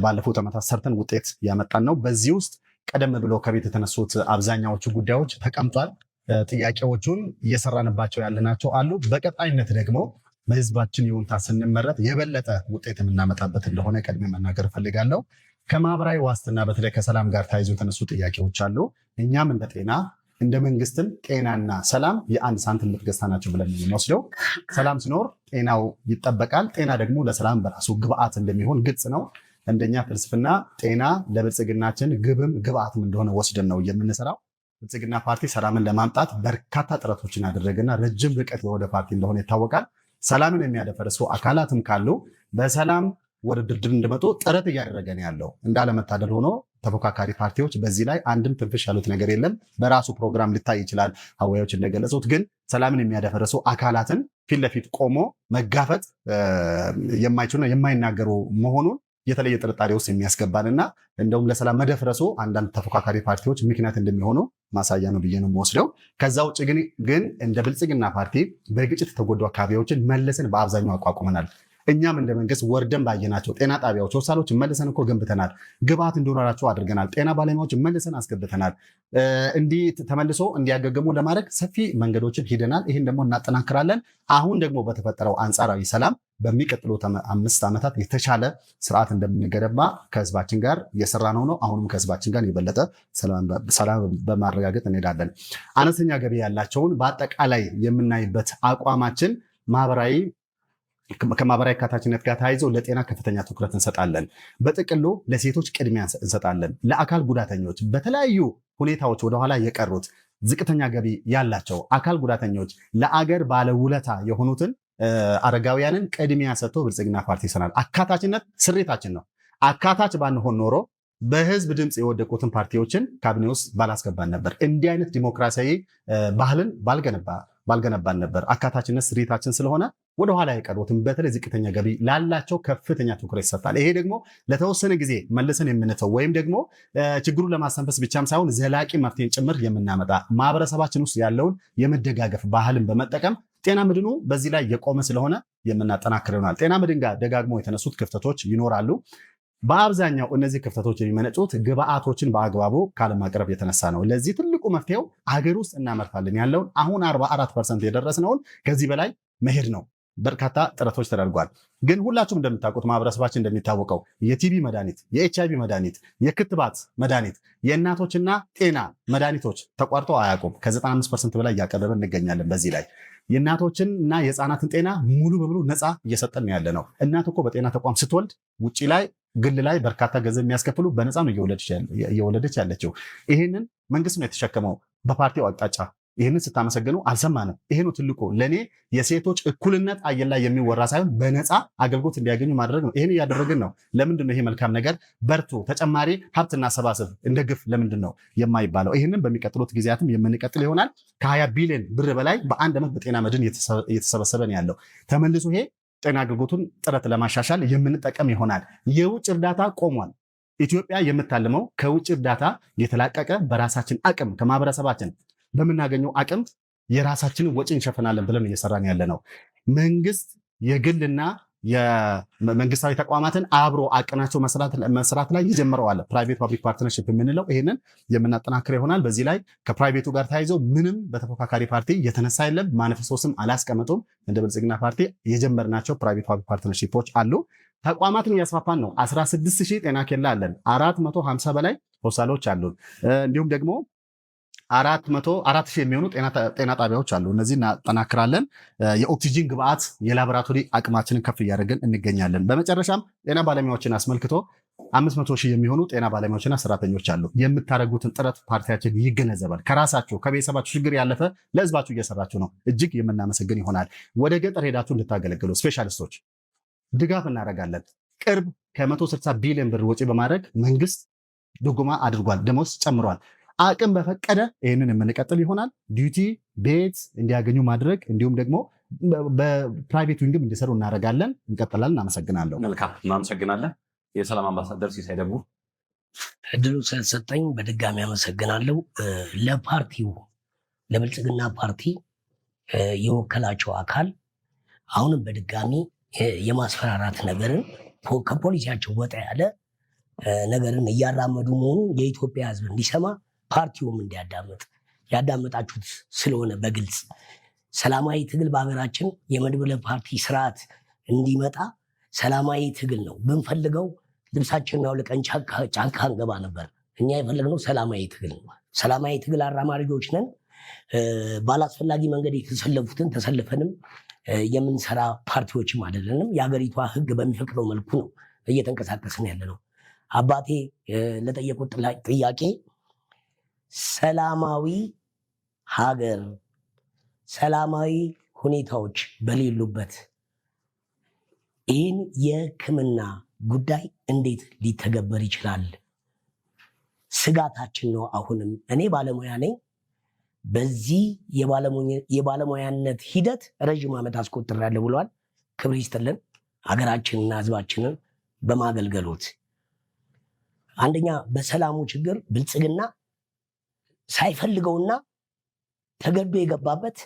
ባለፉት ዓመታት ሰርተን ውጤት ያመጣን ነው። በዚህ ውስጥ ቀደም ብሎ ከቤት የተነሱት አብዛኛዎቹ ጉዳዮች ተቀምጧል። ጥያቄዎቹን እየሰራንባቸው ያለናቸው አሉ። በቀጣይነት ደግሞ በህዝባችን ይሁንታ ስንመረጥ የበለጠ ውጤት የምናመጣበት እንደሆነ ቀድሜ መናገር እፈልጋለሁ። ከማህበራዊ ዋስትና በተለይ ከሰላም ጋር ተያይዞ የተነሱ ጥያቄዎች አሉ። እኛም እንደ ጤና እንደ መንግስትም ጤናና ሰላም የአንድ ሳንቲም ሁለት ገጽታ ናቸው ብለን የምንወስደው። ሰላም ሲኖር ጤናው ይጠበቃል። ጤና ደግሞ ለሰላም በራሱ ግብአት እንደሚሆን ግልጽ ነው። እንደኛ ፍልስፍና ጤና ለብልጽግናችን ግብም ግብአትም እንደሆነ ወስደን ነው የምንሰራው። ብልጽግና ፓርቲ ሰላምን ለማምጣት በርካታ ጥረቶችን ያደረገና ረጅም ርቀት የወደ ፓርቲ እንደሆነ ይታወቃል። ሰላምን የሚያደፈርሱ አካላትም ካሉ በሰላም ወደ ድርድር እንዲመጡ ጥረት እያደረገ ነው ያለው። እንዳለመታደል ሆኖ ተፎካካሪ ፓርቲዎች በዚህ ላይ አንድም ትንፍሽ ያሉት ነገር የለም። በራሱ ፕሮግራም ሊታይ ይችላል። አወያዮች እንደገለጹት ግን ሰላምን የሚያደፈርሱ አካላትን ፊት ለፊት ቆሞ መጋፈጥ የማይችሉና የማይናገሩ መሆኑን የተለየ ጥርጣሬ ውስጥ የሚያስገባንና እንደውም ለሰላም መደፍረሱ አንዳንድ ተፎካካሪ ፓርቲዎች ምክንያት እንደሚሆኑ ማሳያ ነው ብዬ ነው የምወስደው። ከዛ ውጭ ግን እንደ ብልጽግና ፓርቲ በግጭት የተጎዱ አካባቢዎችን መልሰን በአብዛኛው አቋቁመናል። እኛም እንደ መንግስት ወርደን ባየናቸው ጤና ጣቢያዎች፣ ሆስፒታሎች መልሰን እኮ ገንብተናል። ግብአት እንዲኖራቸው አድርገናል። ጤና ባለሙያዎች መልሰን አስገብተናል። እንዲህ ተመልሶ እንዲያገገሙ ለማድረግ ሰፊ መንገዶችን ሂደናል። ይህን ደግሞ እናጠናክራለን። አሁን ደግሞ በተፈጠረው አንጻራዊ ሰላም በሚቀጥሉት 5 ዓመታት የተሻለ ስርዓት እንደምንገነባ ከህዝባችን ጋር እየሰራ ነው። አሁንም ከህዝባችን ጋር የበለጠ ሰላም በማረጋገጥ እንሄዳለን። አነስተኛ ገቢ ያላቸውን በአጠቃላይ የምናይበት አቋማችን ከማህበራዊ አካታችነት ጋር ተያይዞ ለጤና ከፍተኛ ትኩረት እንሰጣለን። በጥቅሉ ለሴቶች ቅድሚያ እንሰጣለን። ለአካል ጉዳተኞች፣ በተለያዩ ሁኔታዎች ወደኋላ የቀሩት ዝቅተኛ ገቢ ያላቸው አካል ጉዳተኞች፣ ለአገር ባለውለታ የሆኑትን አረጋውያንን ቅድሚያ ሰጥቶ ብልጽግና ፓርቲ ይሰራል። አካታችነት ስሬታችን ነው። አካታች ባንሆን ኖሮ በህዝብ ድምፅ የወደቁትን ፓርቲዎችን ካቢኔ ውስጥ ባላስገባን ነበር። እንዲህ አይነት ዲሞክራሲያዊ ባህልን ባልገነባን ነበር። አካታችነት ስሬታችን ስለሆነ ወደኋላ የቀሩትን በተለይ ዝቅተኛ ገቢ ላላቸው ከፍተኛ ትኩረት ይሰጣል። ይሄ ደግሞ ለተወሰነ ጊዜ መልሰን የምንተው ወይም ደግሞ ችግሩን ለማስተንፈስ ብቻም ሳይሆን ዘላቂ መፍትሄን ጭምር የምናመጣ ማህበረሰባችን ውስጥ ያለውን የመደጋገፍ ባህልን በመጠቀም ጤና መድኑ በዚህ ላይ የቆመ ስለሆነ የምናጠናክር ይሆናል። ጤና መድን ጋር ደጋግሞ የተነሱት ክፍተቶች ይኖራሉ። በአብዛኛው እነዚህ ክፍተቶች የሚመነጩት ግብአቶችን በአግባቡ ካለማቅረብ የተነሳ ነው። ለዚህ ትልቁ መፍትሄው ሀገር ውስጥ እናመርታለን ያለውን አሁን 44% የደረስነውን ከዚህ በላይ መሄድ ነው። በርካታ ጥረቶች ተደርጓል። ግን ሁላችሁም እንደምታውቁት ማህበረሰባችን እንደሚታወቀው የቲቢ መድኃኒት፣ የኤችአይቪ መድኃኒት፣ የክትባት መድኃኒት፣ የእናቶችና ጤና መድኃኒቶች ተቋርጠው አያውቁም። ከ95% በላይ እያቀረበ እንገኛለን። በዚህ ላይ የእናቶችን እና የህፃናትን ጤና ሙሉ በሙሉ ነፃ እየሰጠን ያለ ነው። እናት እኮ በጤና ተቋም ስትወልድ ውጭ ላይ ግል ላይ በርካታ ገንዘብ የሚያስከፍሉ በነፃ ነው እየወለደች ያለችው። ይህንን መንግስት ነው የተሸከመው በፓርቲው አቅጣጫ። ይህንን ስታመሰግኑ አልሰማንም። ይሄ ነው ትልቁ ለእኔ የሴቶች እኩልነት አየር ላይ የሚወራ ሳይሆን በነፃ አገልግሎት እንዲያገኙ ማድረግ ነው። ይህን እያደረግን ነው። ለምንድን ነው ይሄ መልካም ነገር? በርቱ፣ ተጨማሪ ሀብት እናሰባስብ፣ እንደ ግፍ ለምንድን ነው የማይባለው? ይህንን በሚቀጥሉት ጊዜያትም የምንቀጥል ይሆናል። ከ20 ቢሊዮን ብር በላይ በአንድ ዓመት በጤና መድን እየተሰበሰበ ነው ያለው። ተመልሶ ይሄ ጤና አገልግሎቱን ጥረት ለማሻሻል የምንጠቀም ይሆናል። የውጭ እርዳታ ቆሟል። ኢትዮጵያ የምታልመው ከውጭ እርዳታ የተላቀቀ በራሳችን አቅም ከማህበረሰባችን በምናገኘው አቅም የራሳችንን ወጪ እንሸፍናለን ብለን እየሰራን ያለ ነው። መንግስት የግልና የመንግስታዊ ተቋማትን አብሮ አቅናቸው መስራት ላይ ይጀምረዋል። ፕራይቬት ፐብሊክ ፓርትነርሽፕ የምንለው ይሄንን የምናጠናክር ይሆናል። በዚህ ላይ ከፕራይቬቱ ጋር ተያይዘው ምንም በተፎካካሪ ፓርቲ የተነሳ የለም። ማኒፌስቶ ስም አላስቀመጡም። እንደ ብልጽግና ፓርቲ የጀመርናቸው ፕራይቬት ፐብሊክ ፓርትነርሽፖች አሉ። ተቋማትን እያስፋፋን ነው። 16000 ጤና ኬላ አለን። 450 በላይ ሆስፒታሎች አሉን። እንዲሁም ደግሞ 400,000 የሚሆኑ ጤና ጣቢያዎች አሉ። እነዚህ እናጠናክራለን። የኦክሲጂን ግብአት የላቦራቶሪ አቅማችንን ከፍ እያደረግን እንገኛለን። በመጨረሻም ጤና ባለሙያዎችን አስመልክቶ 500,000 የሚሆኑ ጤና ባለሙያዎችና ሰራተኞች አሉ። የምታደርጉትን ጥረት ፓርቲያችን ይገነዘባል። ከራሳችሁ ከቤተሰባችሁ ችግር ያለፈ ለህዝባችሁ እየሰራችሁ ነው። እጅግ የምናመሰግን ይሆናል። ወደ ገጠር ሄዳችሁ እንድታገለግሉ ስፔሻሊስቶች ድጋፍ እናደርጋለን። ቅርብ ከ160 ቢሊዮን ብር ወጪ በማድረግ መንግስት ድጎማ አድርጓል። ደሞዝ ጨምሯል። አቅም በፈቀደ ይህንን የምንቀጥል ይሆናል። ዲዩቲ ቤት እንዲያገኙ ማድረግ እንዲሁም ደግሞ በፕራይቬት ዊንግም እንዲሰሩ እናደርጋለን። እንቀጥላለን። እናመሰግናለሁ። መልካም እናመሰግናለን። የሰላም አምባሳደር ሲሳይ ደጉ እድሉ ስለተሰጠኝ በድጋሚ አመሰግናለሁ። ለፓርቲው ለብልጽግና ፓርቲ የወከላቸው አካል አሁንም በድጋሚ የማስፈራራት ነገርን ከፖሊሲያቸው ወጣ ያለ ነገርን እያራመዱ መሆኑ የኢትዮጵያ ሕዝብ እንዲሰማ ፓርቲውም እንዲያዳምጥ ያዳመጣችሁት ስለሆነ በግልጽ ሰላማዊ ትግል በሀገራችን የመድብለ ፓርቲ ስርዓት እንዲመጣ ሰላማዊ ትግል ነው። ብንፈልገው ልብሳችንን አውልቀን ጫካ እንገባ ነበር። እኛ የፈለግነው ሰላማዊ ትግል ነው። ሰላማዊ ትግል አራማጆች ነን። ባላስፈላጊ መንገድ የተሰለፉትን ተሰልፈንም የምንሰራ ፓርቲዎችም አይደለንም። የሀገሪቷ ህግ በሚፈቅደው መልኩ ነው እየተንቀሳቀስን ያለ ነው። አባቴ ለጠየቁት ጥያቄ ሰላማዊ ሀገር ሰላማዊ ሁኔታዎች በሌሉበት ይህን የሕክምና ጉዳይ እንዴት ሊተገበር ይችላል? ስጋታችን ነው። አሁንም እኔ ባለሙያ ነኝ። በዚህ የባለሙያነት ሂደት ረዥም ዓመት አስቆጥሬያለሁ ብለዋል። ክብር ይስጥልን ሀገራችንና ህዝባችንን በማገልገሎት አንደኛ በሰላሙ ችግር ብልጽግና ሳይፈልገውና ተገዶ የገባበት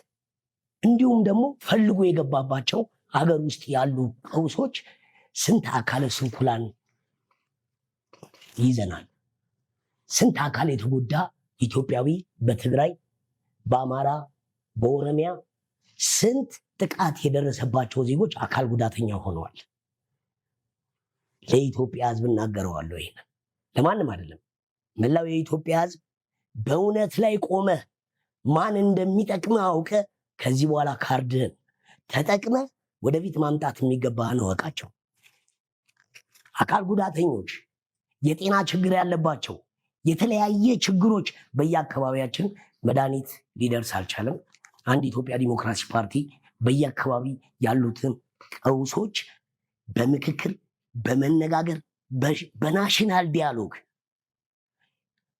እንዲሁም ደግሞ ፈልጎ የገባባቸው ሀገር ውስጥ ያሉ ቀውሶች ስንት አካለ ስንኩላን ይዘናል። ስንት አካል የተጎዳ ኢትዮጵያዊ በትግራይ፣ በአማራ፣ በኦሮሚያ ስንት ጥቃት የደረሰባቸው ዜጎች አካል ጉዳተኛ ሆነዋል። ለኢትዮጵያ ህዝብ እናገረዋለሁ። ይሄን ለማንም አይደለም። መላው የኢትዮጵያ ህዝብ በእውነት ላይ ቆመ ማን እንደሚጠቅመ አውቀ ከዚህ በኋላ ካርድህን ተጠቅመ ወደፊት ማምጣት የሚገባህን እወቃቸው። አካል ጉዳተኞች፣ የጤና ችግር ያለባቸው የተለያየ ችግሮች በየአካባቢያችን መድኃኒት ሊደርስ አልቻለም። አንድ ኢትዮጵያ ዲሞክራሲ ፓርቲ በየአካባቢ ያሉትን ቀውሶች በምክክር በመነጋገር በናሽናል ዲያሎግ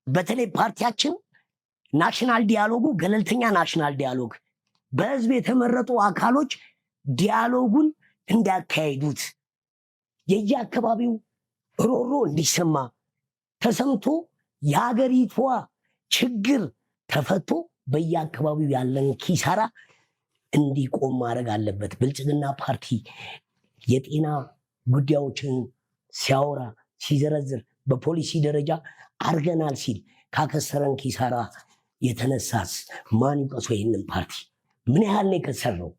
በተለይ ፓርቲያችን ናሽናል ዲያሎጉ ገለልተኛ ናሽናል ዲያሎግ በህዝብ የተመረጡ አካሎች ዲያሎጉን እንዲያካሄዱት የየአካባቢው ሮሮ እንዲሰማ ተሰምቶ የሀገሪቷ ችግር ተፈቶ በየአካባቢው ያለን ኪሳራ እንዲቆም ማድረግ አለበት። ብልጽግና ፓርቲ የጤና ጉዳዮችን ሲያወራ ሲዘረዝር በፖሊሲ ደረጃ አርገናል ሲል ካከሰረን ኪሳራ የተነሳስ ማን ይውቀሱ? ይህንን ፓርቲ ምን ያህል ነው የከሰርነው?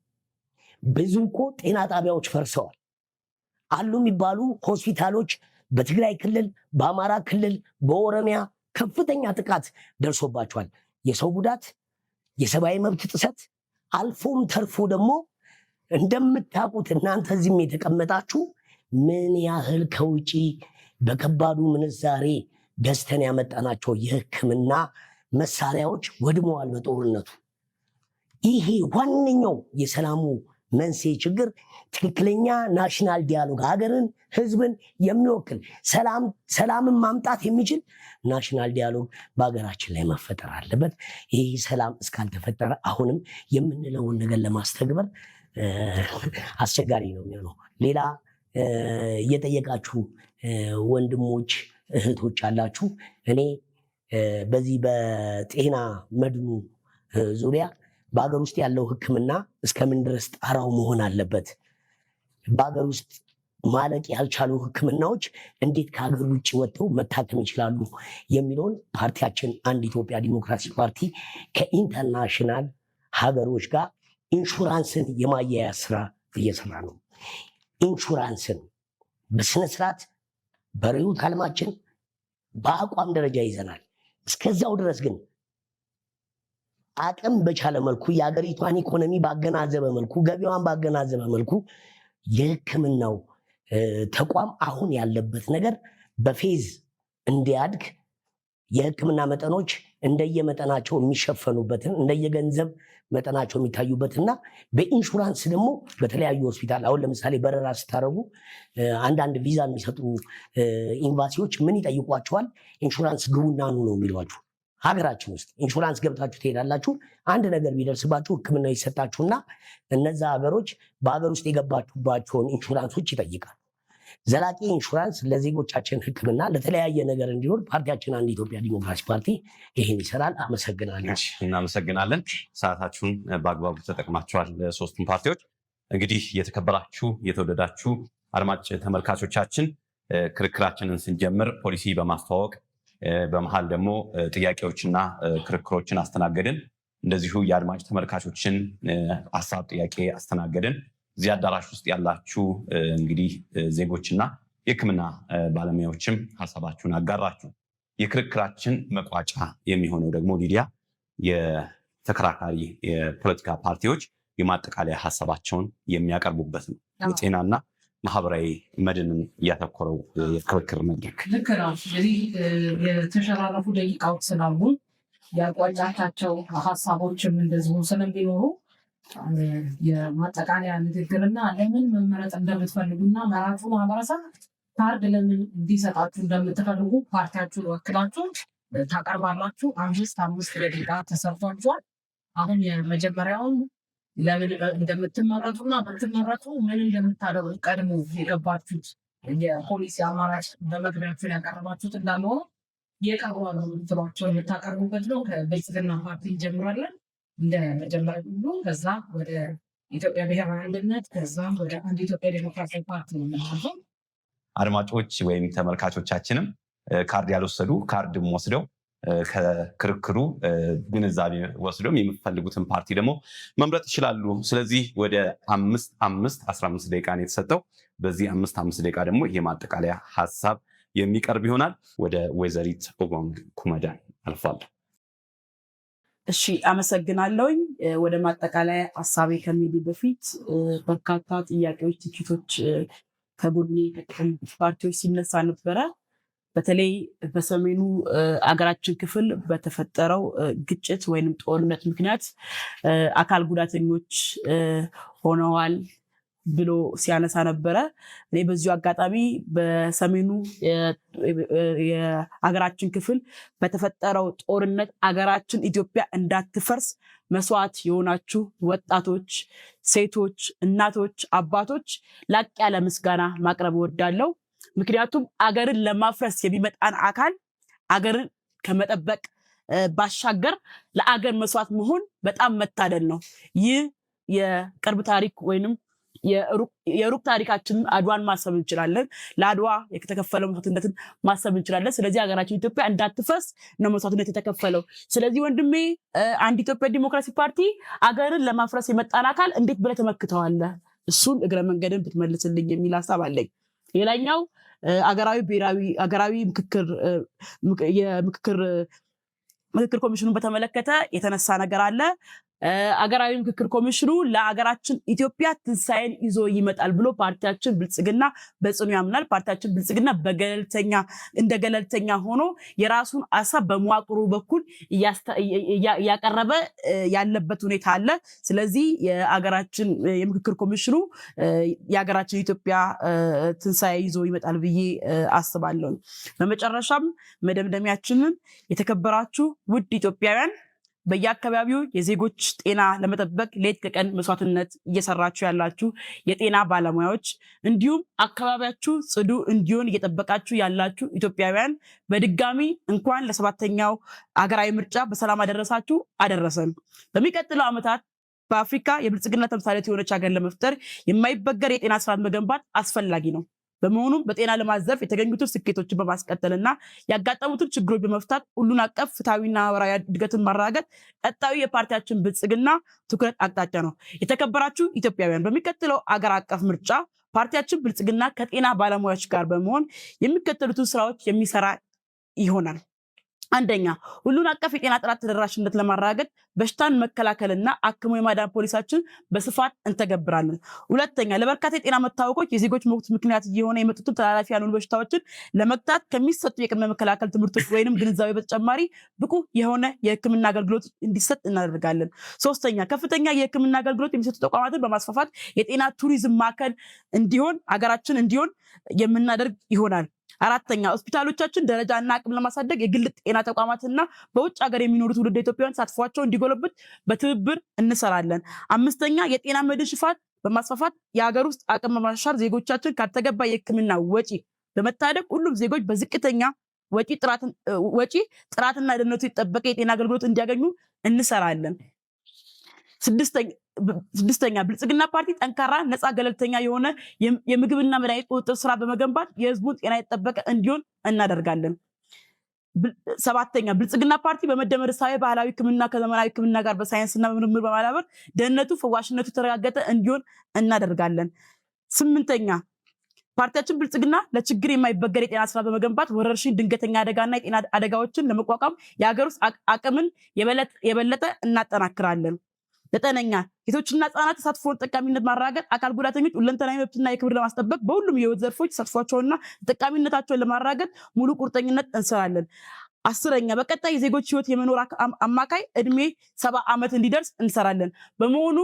ብዙ እኮ ጤና ጣቢያዎች ፈርሰዋል። አሉ የሚባሉ ሆስፒታሎች በትግራይ ክልል፣ በአማራ ክልል፣ በኦሮሚያ ከፍተኛ ጥቃት ደርሶባቸዋል። የሰው ጉዳት፣ የሰብአዊ መብት ጥሰት አልፎም ተርፎ ደግሞ እንደምታውቁት እናንተ እዚህም የተቀመጣችሁ ምን ያህል ከውጪ በከባዱ ምንዛሬ ገዝተን ያመጣናቸው የሕክምና መሳሪያዎች ወድመዋል በጦርነቱ። ይሄ ዋነኛው የሰላሙ መንስኤ ችግር ትክክለኛ ናሽናል ዲያሎግ ሀገርን፣ ህዝብን የሚወክል ሰላምን ማምጣት የሚችል ናሽናል ዲያሎግ በሀገራችን ላይ መፈጠር አለበት። ይህ ሰላም እስካልተፈጠረ አሁንም የምንለውን ነገር ለማስተግበር አስቸጋሪ ነው የሚሆነው። ሌላ እየጠየቃችሁ ወንድሞች እህቶች አላችሁ። እኔ በዚህ በጤና መድኑ ዙሪያ በሀገር ውስጥ ያለው ሕክምና እስከምን ድረስ ጣራው መሆን አለበት፣ በሀገር ውስጥ ማለቅ ያልቻሉ ሕክምናዎች እንዴት ከሀገር ውጭ ወጥተው መታከም ይችላሉ የሚለውን ፓርቲያችን አንድ ኢትዮጵያ ዲሞክራሲ ፓርቲ ከኢንተርናሽናል ሀገሮች ጋር ኢንሹራንስን የማያያዝ ስራ እየሰራ ነው። ኢንሹራንስን በስነስርዓት በርዕዮተ ዓለማችን በአቋም ደረጃ ይዘናል። እስከዚያው ድረስ ግን አቅም በቻለ መልኩ የሀገሪቷን ኢኮኖሚ ባገናዘበ መልኩ ገቢዋን ባገናዘበ መልኩ የሕክምናው ተቋም አሁን ያለበት ነገር በፌዝ እንዲያድግ የሕክምና መጠኖች እንደየመጠናቸው የሚሸፈኑበትን እንደየገንዘብ መጠናቸው የሚታዩበትና በኢንሹራንስ ደግሞ በተለያዩ ሆስፒታል አሁን ለምሳሌ በረራ ስታደርጉ አንዳንድ ቪዛ የሚሰጡ ኤምባሲዎች ምን ይጠይቋቸዋል? ኢንሹራንስ ግቡና ኑ ነው የሚሏችሁ። ሀገራችን ውስጥ ኢንሹራንስ ገብታችሁ ትሄዳላችሁ። አንድ ነገር ቢደርስባችሁ ሕክምና ይሰጣችሁና እነዛ ሀገሮች በሀገር ውስጥ የገባችሁባቸውን ኢንሹራንሶች ይጠይቃል። ዘላቂ ኢንሹራንስ ለዜጎቻችን ሕክምና ለተለያየ ነገር እንዲኖር ፓርቲያችን አንድ ኢትዮጵያ ዲሞክራሲ ፓርቲ ይህን ይሰራል። አመሰግናለሁ። እናመሰግናለን። ሰዓታችሁን በአግባቡ ተጠቅማችኋል። ሶስቱም ፓርቲዎች እንግዲህ የተከበራችሁ የተወደዳችሁ አድማጭ ተመልካቾቻችን ክርክራችንን ስንጀምር ፖሊሲ በማስተዋወቅ በመሃል ደግሞ ጥያቄዎችና ክርክሮችን አስተናገድን። እንደዚሁ የአድማጭ ተመልካቾችን ሀሳብ ጥያቄ አስተናገድን። እዚህ አዳራሽ ውስጥ ያላችሁ እንግዲህ ዜጎችና የሕክምና ባለሙያዎችም ሀሳባችሁን አጋራችሁ። የክርክራችን መቋጫ የሚሆነው ደግሞ ሊዲያ የተከራካሪ የፖለቲካ ፓርቲዎች የማጠቃለያ ሀሳባቸውን የሚያቀርቡበት ነው። የጤናና ማህበራዊ መድንን እያተኮረው የክርክር መድረክ ልክ ነው። እንግዲህ የተሸራረፉ ደቂቃዎች ስላሉ ያቋጫቻቸው ሀሳቦችም እንደዚሁ ስለሚኖሩ የማጠቃለያ ንግግርና ለምን መመረጥ እንደምትፈልጉና መራጩ ማህበረሰብ ካርድ ለምን እንዲሰጣችሁ እንደምትፈልጉ ፓርቲያችሁን ወክላችሁ ታቀርባላችሁ። 5 ደቂቃ ተሰርቷችኋል። አሁን የመጀመሪያውን ለምን እንደምትመረጡና ብትመረጡ ምን እንደምታደርጉ ቀድሞ የገባችሁት የፖሊሲ አማራጭ በመግቢያችሁን ያቀረባችሁት እንዳልሆነ የቀርባሉ ምትሏቸውን የምታቀርቡበት ነው። ከብልጽግና ፓርቲ እንጀምራለን እንደ መጀመሪያ ሁሉ፣ ከዛ ወደ ኢትዮጵያ ብሔራዊ አንድነት፣ ከዛ ወደ አንድ ኢትዮጵያ ዴሞክራሲያዊ ፓርቲ ነው። አድማጮች ወይም ተመልካቾቻችንም ካርድ ያልወሰዱ ካርድም ወስደው ከክርክሩ ግንዛቤ ወስደው የሚፈልጉትን ፓርቲ ደግሞ መምረጥ ይችላሉ። ስለዚህ ወደ 15 ደቂቃ ነው የተሰጠው። በዚህ 5 ደቂቃ ደግሞ ይሄ ማጠቃለያ ሀሳብ የሚቀርብ ይሆናል። ወደ ወይዘሪት ኦጎንግ ኩመዳን አልፋለሁ። እሺ፣ አመሰግናለሁኝ። ወደ ማጠቃለያ ሀሳቤ ከሚሄድ በፊት በርካታ ጥያቄዎች፣ ትችቶች ከቡድኔ ፓርቲዎች ሲነሳ ነበረ። በተለይ በሰሜኑ አገራችን ክፍል በተፈጠረው ግጭት ወይም ጦርነት ምክንያት አካል ጉዳተኞች ሆነዋል ብሎ ሲያነሳ ነበረ። እኔ በዚሁ አጋጣሚ በሰሜኑ የአገራችን ክፍል በተፈጠረው ጦርነት አገራችን ኢትዮጵያ እንዳትፈርስ መስዋዕት የሆናችሁ ወጣቶች፣ ሴቶች፣ እናቶች፣ አባቶች ላቅ ያለ ምስጋና ማቅረብ እወዳለሁ። ምክንያቱም አገርን ለማፍረስ የሚመጣን አካል አገርን ከመጠበቅ ባሻገር ለአገር መስዋዕት መሆን በጣም መታደል ነው። ይህ የቅርብ ታሪክ ወይንም የሩቅ ታሪካችንን አድዋን ማሰብ እንችላለን። ለአድዋ የተከፈለው መስዋዕትነትን ማሰብ እንችላለን። ስለዚህ ሀገራችን ኢትዮጵያ እንዳትፈርስ ነው መስዋዕትነት የተከፈለው። ስለዚህ ወንድሜ አንድ ኢትዮጵያ ዲሞክራሲ ፓርቲ አገርን ለማፍረስ የመጣን አካል እንዴት ብለህ ተመክተዋለህ? እሱን እግረ መንገድን ብትመልስልኝ የሚል ሀሳብ አለኝ። ሌላኛው አገራዊ ምክክር ኮሚሽኑን በተመለከተ የተነሳ ነገር አለ። አገራዊ ምክክር ኮሚሽኑ ለአገራችን ኢትዮጵያ ትንሳኤን ይዞ ይመጣል ብሎ ፓርቲያችን ብልጽግና በጽኑ ያምናል። ፓርቲያችን ብልጽግና እንደ ገለልተኛ ሆኖ የራሱን ሀሳብ በመዋቅሩ በኩል እያቀረበ ያለበት ሁኔታ አለ። ስለዚህ የአገራችን የምክክር ኮሚሽኑ የአገራችን ኢትዮጵያ ትንሳኤ ይዞ ይመጣል ብዬ አስባለሁ። በመጨረሻም መደምደሚያችንን የተከበራችሁ ውድ ኢትዮጵያውያን በየአካባቢው የዜጎች ጤና ለመጠበቅ ሌት ከቀን መስዋዕትነት እየሰራችሁ ያላችሁ የጤና ባለሙያዎች እንዲሁም አካባቢያችሁ ጽዱ እንዲሆን እየጠበቃችሁ ያላችሁ ኢትዮጵያውያን በድጋሚ እንኳን ለ7ኛው ሀገራዊ ምርጫ በሰላም አደረሳችሁ አደረሰን። በሚቀጥለው ዓመታት በአፍሪካ የብልጽግና ተምሳሌት የሆነች ሀገር ለመፍጠር የማይበገር የጤና ስርዓት መገንባት አስፈላጊ ነው። በመሆኑም በጤና ልማት ዘርፍ የተገኙትን ስኬቶችን በማስቀጠልና ያጋጠሙትን ችግሮች በመፍታት ሁሉን አቀፍ ፍትሐዊና ማህበራዊ እድገትን ማረጋገጥ ቀጣዩ የፓርቲያችን ብልጽግና ትኩረት አቅጣጫ ነው። የተከበራችሁ ኢትዮጵያውያን በሚቀጥለው አገር አቀፍ ምርጫ ፓርቲያችን ብልጽግና ከጤና ባለሙያዎች ጋር በመሆን የሚከተሉትን ስራዎች የሚሰራ ይሆናል። አንደኛ፣ ሁሉን አቀፍ የጤና ጥራት ተደራሽነት ለማረጋገጥ በሽታን መከላከልና አክሞ የማዳን ፖሊሳችን በስፋት እንተገብራለን። ሁለተኛ፣ ለበርካታ የጤና መታወቆች የዜጎች ሞት ምክንያት እየሆነ የመጡትን ተላላፊ ያልሆኑ በሽታዎችን ለመግታት ከሚሰጡ የቅድመ መከላከል ትምህርቶች ወይንም ግንዛቤ በተጨማሪ ብቁ የሆነ የሕክምና አገልግሎት እንዲሰጥ እናደርጋለን። ሶስተኛ፣ ከፍተኛ የሕክምና አገልግሎት የሚሰጡ ተቋማትን በማስፋፋት የጤና ቱሪዝም ማዕከል እንዲሆን አገራችን እንዲሆን የምናደርግ ይሆናል። አራተኛ፣ ሆስፒታሎቻችን ደረጃና አቅም ለማሳደግ የግል ጤና ተቋማትና በውጭ ሀገር የሚኖሩ ትውልደ ኢትዮጵያውያን ተሳትፏቸው እንዲጎለብት በትብብር እንሰራለን። አምስተኛ፣ የጤና መድን ሽፋን በማስፋፋት የሀገር ውስጥ አቅም በማሻሻል ዜጎቻችን ካልተገባ የህክምና ወጪ በመታደግ ሁሉም ዜጎች በዝቅተኛ ወጪ ጥራትና ደህንነቱ የተጠበቀ የጤና አገልግሎት እንዲያገኙ እንሰራለን። ስድስተኛ፣ ብልጽግና ፓርቲ ጠንካራ ነፃ ገለልተኛ የሆነ የምግብና መድኃኒት ቁጥጥር ስራ በመገንባት የህዝቡን ጤና የተጠበቀ እንዲሆን እናደርጋለን። ሰባተኛ፣ ብልጽግና ፓርቲ በመደመር እሳቤ ባህላዊ ህክምና ከዘመናዊ ህክምና ጋር በሳይንስና በምርምር በማዳበር ደህንነቱ ፈዋሽነቱ የተረጋገጠ እንዲሆን እናደርጋለን። ስምንተኛ፣ ፓርቲያችን ብልጽግና ለችግር የማይበገር የጤና ስራ በመገንባት ወረርሽኝ፣ ድንገተኛ አደጋና የጤና አደጋዎችን ለመቋቋም የሀገር ውስጥ አቅምን የበለጠ እናጠናክራለን። ዘጠነኛ፣ ሴቶችና ህጻናት ተሳትፎን ተጠቃሚነት ማረጋገጥ አካል ጉዳተኞች ሁለንተናዊ መብትና የክብር ለማስጠበቅ በሁሉም የህይወት ዘርፎች ተሳትፏቸውንና ተጠቃሚነታቸውን ለማረጋገጥ ሙሉ ቁርጠኝነት እንሰራለን። አስረኛ፣ በቀጣይ የዜጎች ህይወት የመኖር አማካይ እድሜ 70 ዓመት እንዲደርስ እንሰራለን። በመሆኑ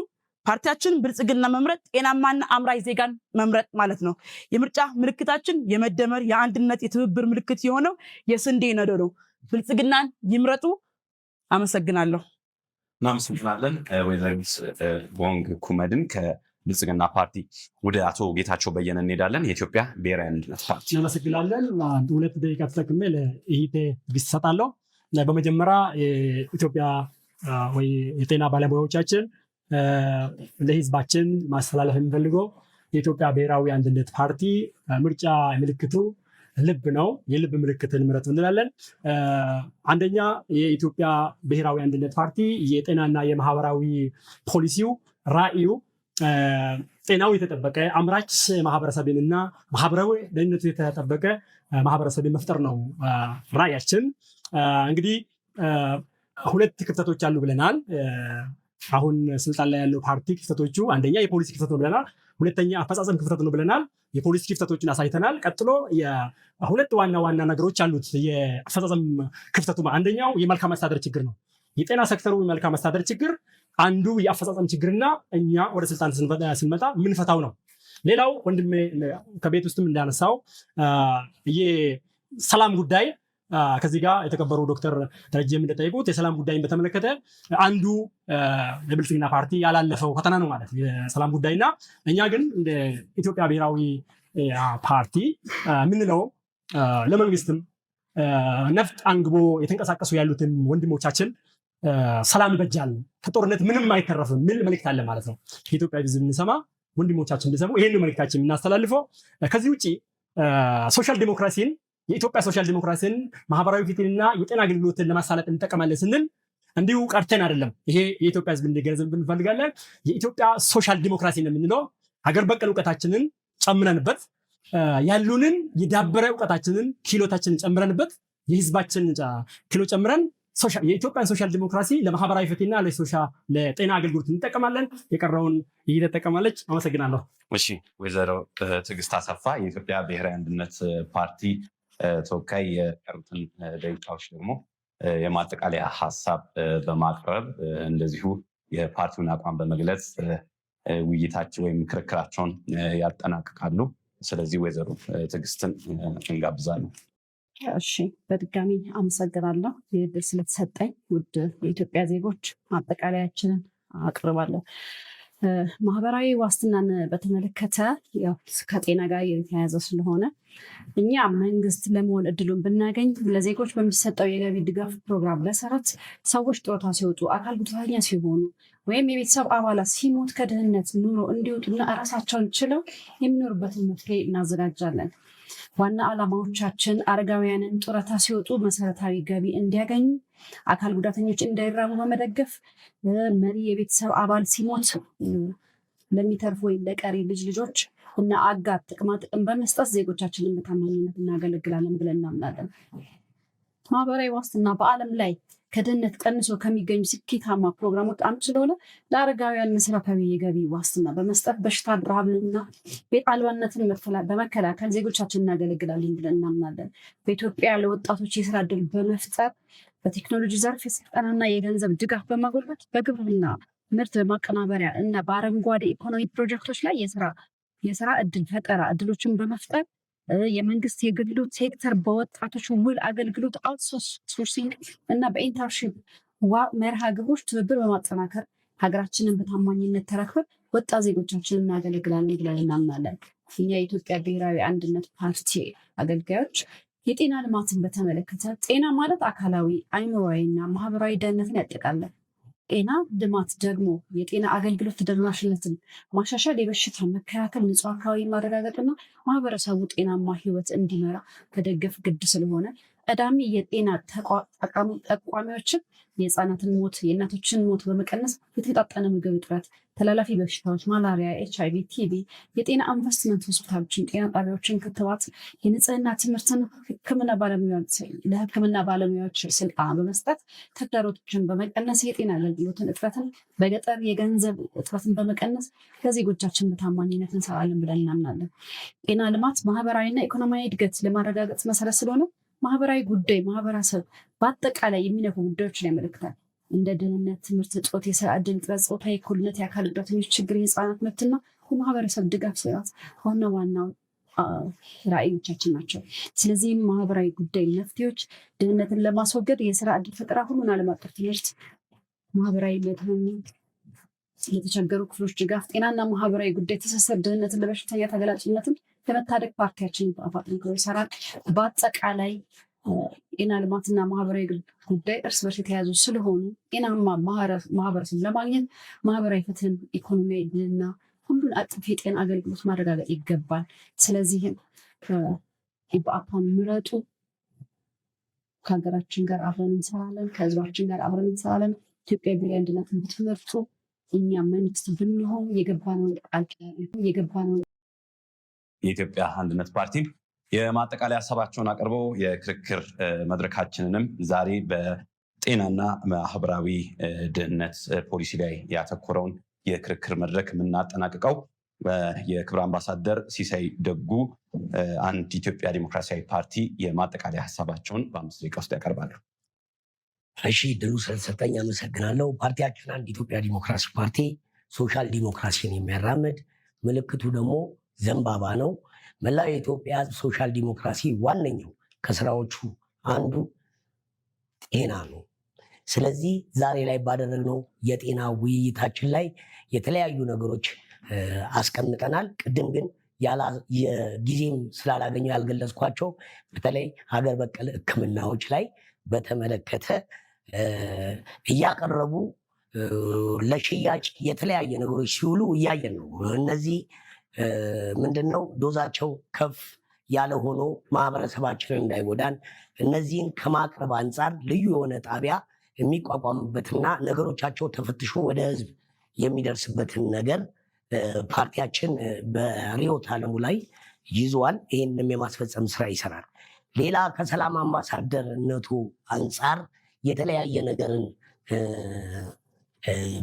ፓርቲያችን ብልጽግና መምረጥ ጤናማና አምራች ዜጋን መምረጥ ማለት ነው። የምርጫ ምልክታችን የመደመር የአንድነት የትብብር ምልክት የሆነው የስንዴ ነዶ ነው። ብልጽግናን ይምረጡ። አመሰግናለሁ። እናመሰግናለን ወይዘሪት ቦንግ ኩመድን ከብልጽግና ፓርቲ። ወደ አቶ ጌታቸው በየነ እንሄዳለን። የኢትዮጵያ ብሔራዊ አንድነት ፓርቲ። እናመሰግናለን። 2 ደቂቃ ተጠቅሜ ለኢቴ ቢሰጣለሁ። በመጀመሪያ የኢትዮጵያ ወይ የጤና ባለሙያዎቻችን ለህዝባችን ማስተላለፍ የሚፈልገው የኢትዮጵያ ብሔራዊ አንድነት ፓርቲ ምርጫ ምልክቱ ልብ ነው። የልብ ምልክትን ምረጡ እንላለን። አንደኛ፣ የኢትዮጵያ ብሔራዊ አንድነት ፓርቲ የጤናና የማህበራዊ ፖሊሲው ራዕዩ ጤናው የተጠበቀ አምራች ማህበረሰብንና ማህበራዊ ደህንነቱ የተጠበቀ ማህበረሰብን መፍጠር ነው ራዕያችን። እንግዲህ 2 ክፍተቶች አሉ ብለናል። አሁን ስልጣን ላይ ያለው ፓርቲ ክፍተቶቹ አንደኛ የፖሊሲ ክፍተት ነው ብለናል። ሁለተኛ አፈጻጸም ክፍተት ነው ብለናል። የፖሊሲ ክፍተቶችን አሳይተናል። ቀጥሎ 2 ዋና ነገሮች አሉት የአፈጻጸም ክፍተቱ። አንደኛው የመልካም አስተዳደር ችግር ነው። የጤና ሴክተሩ የመልካም አስተዳደር ችግር አንዱ የአፈጻጸም ችግርና እኛ ወደ ስልጣን ስንመጣ ምንፈታው ነው። ሌላው ወንድሜ ከቤት ውስጥም እንዳነሳው የሰላም ጉዳይ ከዚህ ጋር የተከበሩ ዶክተር ደረጀም እንደጠየቁት የሰላም ጉዳይን በተመለከተ አንዱ የብልጽግና ፓርቲ ያላለፈው ፈተና ነው ማለት የሰላም ጉዳይና እኛ ግን እንደ ኢትዮጵያ ብሔራዊ ፓርቲ ምንለው ለመንግስትም ነፍጥ አንግቦ የተንቀሳቀሱ ያሉትን ወንድሞቻችን ሰላም ይበጃል፣ ከጦርነት ምንም አይተረፍም ምን መልእክት አለ ማለት ነው። ከኢትዮጵያ ህዝብ እንሰማ ወንድሞቻችን እንዲሰሙ ይሄን መልእክታችን የምናስተላልፈው። ከዚህ ውጪ ሶሻል ዲሞክራሲን የኢትዮጵያ ሶሻል ዲሞክራሲን ማህበራዊ ፍትህንና የጤና አገልግሎትን ለማሳለጥ እንጠቀማለን ስንል እንዲሁ ቀርተን አይደለም። ይሄ የኢትዮጵያ ህዝብ እንዲገነዘብ እንፈልጋለን። የኢትዮጵያ ሶሻል ዲሞክራሲ ነው የምንለው ሀገር በቀል እውቀታችንን ጨምረንበት ያሉንን የዳበረ እውቀታችንን ኪሎታችንን ጨምረንበት የህዝባችንን ኪሎ ጨምረን የኢትዮጵያን ሶሻል ዲሞክራሲ ለማህበራዊ ፍትህና ለጤና አገልግሎት እንጠቀማለን። የቀረውን እየተጠቀማለች። አመሰግናለሁ። እሺ፣ ወይዘሮ ትዕግስት አሰፋ የኢትዮጵያ ብሔራዊ አንድነት ፓርቲ ተወካይ፣ የቀሩትን ደቂቃዎች ደግሞ የማጠቃለያ ሀሳብ በማቅረብ እንደዚሁ የፓርቲውን አቋም በመግለጽ ውይይታቸው ወይም ክርክራቸውን ያጠናቅቃሉ። ስለዚህ ወይዘሮ ትዕግስትን እንጋብዛለን። እሺ በድጋሚ አመሰግናለሁ የዕድል ስለተሰጠኝ። ውድ የኢትዮጵያ ዜጎች ማጠቃለያችንን አቅርባለሁ። ማህበራዊ ዋስትናን በተመለከተ ያው ከጤና ጋር የተያያዘ ስለሆነ እኛ መንግስት ለመሆን እድሉን ብናገኝ ለዜጎች በሚሰጠው የገቢ ድጋፍ ፕሮግራም መሰረት ሰዎች ጡረታ ሲወጡ፣ አካል ጉዳተኛ ሲሆኑ ወይም የቤተሰብ አባላት ሲሞት ከድህነት ኑሮ እንዲወጡና እራሳቸውን ችለው የሚኖሩበትን መፍትሄ እናዘጋጃለን። ዋና ዓላማዎቻችን አረጋውያንን ጡረታ ሲወጡ መሰረታዊ ገቢ እንዲያገኙ፣ አካል ጉዳተኞች እንዳይራቡ በመደገፍ፣ መሪ የቤተሰብ አባል ሲሞት ለሚተርፉ ወይም ለቀሪ ልጆች እና አጋር ጥቅማ ጥቅም በመስጠት ዜጎቻችንን በታማኝነት እናገለግላለን ብለን እናምናለን። ማህበራዊ ዋስትና በዓለም ላይ ከድህነት ቀንሶ ከሚገኙ ስኬታማ ፕሮግራሞች አንዱ ስለሆነ ለአረጋውያን መሰረታዊ የገቢ ዋስትና በመስጠት በሽታ፣ ረሃብንና ቤት አልባነትን በመከላከል ዜጎቻችን እናገለግላለን ብለን እናምናለን። በኢትዮጵያ ለወጣቶች የስራ ዕድል በመፍጠር በቴክኖሎጂ ዘርፍ የስልጠናና የገንዘብ ድጋፍ በማጎልበት በግብርና ምርት በማቀናበሪያ እና በአረንጓዴ ኢኮኖሚ ፕሮጀክቶች ላይ የስራ ዕድል ፈጠራ ዕድሎችን በመፍጠር የመንግስት የግሉ ሴክተር በወጣቶች ውል አገልግሎት አውትሶርሲንግ እና በኢንተርንሺፕ መርሃ ግብሮች ትብብር በማጠናከር ሀገራችንን በታማኝነት ተረክበን ወጣት ዜጎቻችንን እናገለግላለን ብለን እናምናለን። እኛ የኢትዮጵያ ብሔራዊ አንድነት ፓርቲ አገልጋዮች የጤና ልማትን በተመለከተ ጤና ማለት አካላዊ፣ አእምሯዊ እና ማህበራዊ ደህንነትን ያጠቃልላል። ጤና ልማት ደግሞ የጤና አገልግሎት ተደራሽነትን ማሻሻል፣ የበሽታ መከላከል፣ ንጹህ አካባቢ ማረጋገጥና ማህበረሰቡ ጤናማ ህይወት እንዲመራ መደገፍ ግድ ስለሆነ ቀዳሚ የጤና ጠቋሚዎችን የህፃናትን ሞት፣ የእናቶችን ሞት በመቀነስ የተመጣጠነ ምግብ እጥረት፣ ተላላፊ በሽታዎች፣ ማላሪያ፣ HIV፣ ቲቪ፣ የጤና ኢንቨስትመንት ሆስፒታሎችን፣ ጤና ጣቢያዎችን፣ ክትባት፣ የንጽህና ትምህርትን፣ ለህክምና ባለሙያዎች ስልጠና በመስጠት ተግዳሮቶችን በመቀነስ የጤና አገልግሎትን እጥረትን በገጠር የገንዘብ እጥረትን በመቀነስ ለዜጎቻችን በታማኝነት እንሰራለን ብለን እናምናለን። ጤና ልማት ማህበራዊና ኢኮኖሚያዊ እድገት ለማረጋገጥ መሰረት ስለሆነ ማህበራዊ ጉዳይ ማህበረሰብ በአጠቃላይ የሚነኩ ጉዳዮችን ያመለክታል። እንደ ድህነት፣ ትምህርት እጦት፣ የስራ ዕድል እጥረት፣ ጾታዊ እኩልነት፣ የአካል ጉዳተኞች ችግር፣ የህፃናት መብትና የማህበረሰብ ድጋፍ ስርዓት ዋና ራዕዮቻችን ናቸው። ስለዚህም ማህበራዊ ጉዳይ መፍትሄዎች ድህነትን ለማስወገድ የስራ ዕድል ፈጠራ፣ ሁሉን ዓለም አቀፍ ትምህርት፣ ማህበራዊ መድህንነት፣ ለተቸገሩ ክፍሎች ድጋፍ፣ ጤናና ማህበራዊ ጉዳይ ትስስር፣ ድህነትን፣ ለበሽተኛ ተገላጭነትን ለመታደግ ፓርቲያችን አፋጥንክሮ ይሰራል። በአጠቃላይ ጤና ልማትና ማህበራዊ ጉዳይ እርስ በርስ የተያዙ ስለሆኑ ጤናማ ማህበረሰብ ለማግኘት ማህበራዊ ፍትህን፣ ኢኮኖሚያዊ ድልና ሁሉን አቀፍ የጤና አገልግሎት ማረጋገጥ ይገባል። ስለዚህም ኢብአፓን ምረጡ። ከሀገራችን ጋር አብረን እንሰራለን፣ ከህዝባችን ጋር አብረን እንሰራለን። ኢትዮጵያ ብሔራዊ አንድነትን ብትመርጡ እኛ መንግስት ብንሆን የገባነውን የኢትዮጵያ አንድነት ፓርቲ የማጠቃለያ ሀሳባቸውን አቅርበው የክርክር መድረካችንንም ዛሬ በጤናና ማህበራዊ ድህነት ፖሊሲ ላይ ያተኮረውን የክርክር መድረክ የምናጠናቅቀው የክብር አምባሳደር ሲሳይ ደጉ አንድ ኢትዮጵያ ዲሞክራሲያዊ ፓርቲ የማጠቃለያ ሀሳባቸውን በ5 ደቂቃ ውስጥ ያቀርባሉ። እሺ፣ ድሉ ስለተሰጠኝ አመሰግናለሁ። ፓርቲያችን አንድ ኢትዮጵያ ዲሞክራሲ ፓርቲ ሶሻል ዲሞክራሲን የሚያራምድ ምልክቱ ደግሞ ዘንባባ ነው። መላው የኢትዮጵያ ሶሻል ዲሞክራሲ ዋነኛው ከስራዎቹ አንዱ ጤና ነው። ስለዚህ ዛሬ ላይ ባደረግነው የጤና ውይይታችን ላይ የተለያዩ ነገሮች አስቀምጠናል። ቅድም ግን ጊዜም ስላላገኘው ያልገለጽኳቸው በተለይ ሀገር በቀል ሕክምናዎች ላይ በተመለከተ እያቀረቡ ለሽያጭ የተለያየ ነገሮች ሲውሉ እያየን ነው። እነዚህ ምንድነው ዶዛቸው ከፍ ያለ ሆኖ ማህበረሰባችንን እንዳይጎዳን እነዚህን ከማቅረብ አንጻር ልዩ የሆነ ጣቢያ የሚቋቋምበትና ነገሮቻቸው ተፈትሾ ወደ ህዝብ የሚደርስበትን ነገር ፓርቲያችን በርዕዮተ ዓለሙ ላይ ይዟል። ይህንም የማስፈጸም ስራ ይሰራል። ሌላ ከሰላም አምባሳደርነቱ አንጻር የተለያየ ነገርን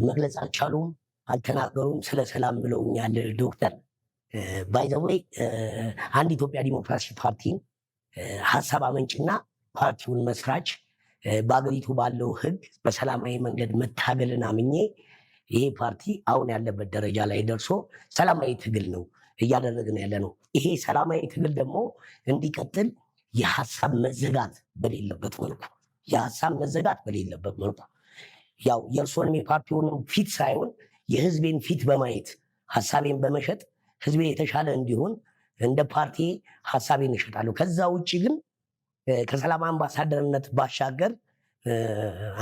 መግለጽ አልቻሉም፣ አልተናገሩም። ስለ ሰላም ብለውኛል ዶክተር። ባይዘወይ አንድ ኢትዮጵያ ዲሞክራሲ ፓርቲን ሀሳብ አመንጭና ፓርቲውን መስራች በአገሪቱ ባለው ህግ በሰላማዊ መንገድ መታገልን አምኜ ይሄ ፓርቲ አሁን ያለበት ደረጃ ላይ ደርሶ ሰላማዊ ትግል ነው እያደረግን ያለ ነው። ይሄ ሰላማዊ ትግል ደግሞ እንዲቀጥል የሀሳብ መዘጋት በሌለበት መልኩ ያው የእርሶንም የፓርቲውንም ፊት ሳይሆን የህዝቤን ፊት በማየት ሀሳቤን በመሸጥ ህዝቤ የተሻለ እንዲሆን እንደ ፓርቲ ሀሳቤን እሸጣለሁ። ከዛ ውጭ ግን ከሰላም አምባሳደርነት ባሻገር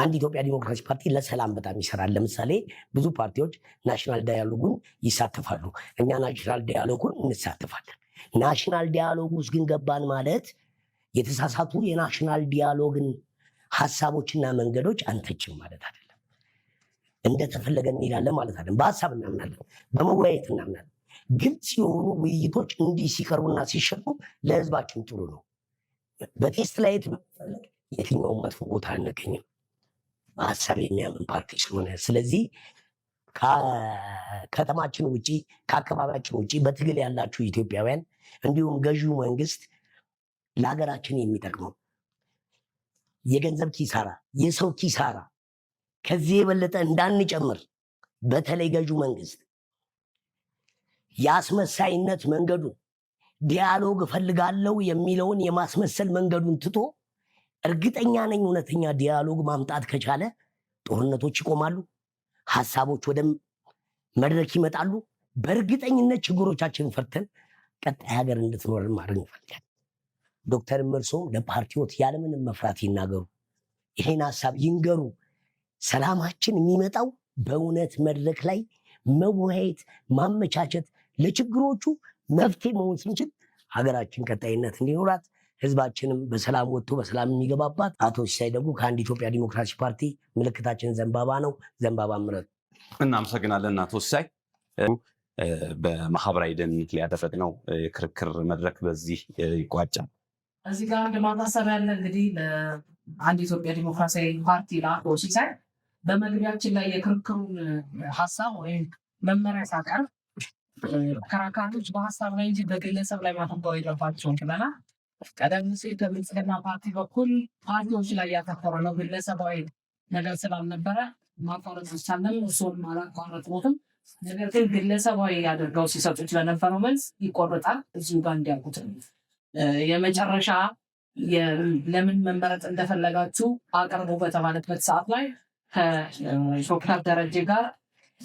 አንድ ኢትዮጵያ ዲሞክራሲ ፓርቲ ለሰላም በጣም ይሰራል። ለምሳሌ ብዙ ፓርቲዎች ናሽናል ዳያሎጉን ይሳተፋሉ። እኛ ናሽናል ዳያሎጉን እንሳተፋለን። ናሽናል ዳያሎግ ውስጥ ግን ገባን ማለት የተሳሳቱ የናሽናል ዲያሎግን ሀሳቦችና መንገዶች አንተችም ማለት አይደለም። እንደተፈለገ እንሄዳለን ማለት አይደለም። በሀሳብ እናምናለን፣ በመወያየት እናምናለን። ግልጽ የሆኑ ውይይቶች እንዲህ ሲቀርቡና ሲሸጡ ለህዝባችን ጥሩ ነው። በቴስት ላይ የትኛውም መጥፎ ቦታ አንገኝም። በሀሳብ የሚያምን ፓርቲ ስለሆነ ስለዚህ ከከተማችን ውጭ ከአካባቢያችን ውጭ በትግል ያላችሁ ኢትዮጵያውያን እንዲሁም ገዢው መንግስት ለሀገራችን የሚጠቅመው የገንዘብ ኪሳራ፣ የሰው ኪሳራ ከዚህ የበለጠ እንዳንጨምር በተለይ ገዢው መንግስት የአስመሳይነት መንገዱን ዲያሎግ እፈልጋለሁ የሚለውን የማስመሰል መንገዱን ትቶ እርግጠኛ ነኝ እውነተኛ ዲያሎግ ማምጣት ከቻለ ጦርነቶች ይቆማሉ፣ ሀሳቦች ወደ መድረክ ይመጣሉ። በእርግጠኝነት ችግሮቻችንን ፈርተን ቀጣይ ሀገር እንድትኖር ማድረግ እንፈልጋለን። ዶክተር እርሶም ለፓርቲዎት ያለምንም መፍራት ይናገሩ፣ ይሄን ሀሳብ ይንገሩ። ሰላማችን የሚመጣው በእውነት መድረክ ላይ መወያየት፣ ማመቻቸት፣ ለችግሮቹ መፍትሄ መሆን ስንችል ሀገራችን ቀጣይነት እንዲኖራት ህዝባችንም በሰላም ወጥቶ በሰላም የሚገባባት። አቶ ሲሳይ ደግሞ ከአንድ ኢትዮጵያ ዲሞክራሲ ፓርቲ ምልክታችን ዘንባባ ነው። ዘንባባ ምረጡ። እናመሰግናለን አቶ ሲሳይ። በማህበራዊ ደህንነት ላይ ያደረግነው የክርክር መድረክ በዚህ ይቋጫል። እዚህ ጋር አንድ ማሳሰቢያ ያለ እንግዲህ ለአንድ ኢትዮጵያ ዲሞክራሲያዊ ፓርቲ ለአቶ ሲሳይ በመግቢያችን ላይ የክርክሩን ሀሳብ ወይም መመሪያ ሳቀርብ ተከራካሪዎች በሀሳብ ላይ እንጂ በግለሰብ ላይ ማተኮር የለባቸውም ብለናል። ቀደም ሲል ከብልጽግና ፓርቲ በኩል ፓርቲዎች ላይ ያተኮረ ነው፣ ግለሰባዊ ነገር ስላልነበረ ማቋረጥ ይቻላል። እሱን አላቋረጥኩትም። ነገር ግን ግለሰባዊ ያደርገው ሲሰጡት ለነበረው መልስ ይቆርጣል። እዚሁ ጋር እንዲያውቁት የመጨረሻ ለምን መመረጥ እንደፈለጋችሁ አቅርቡ በተባለበት ሰዓት ላይ ከዶክተር ደረጀ ጋር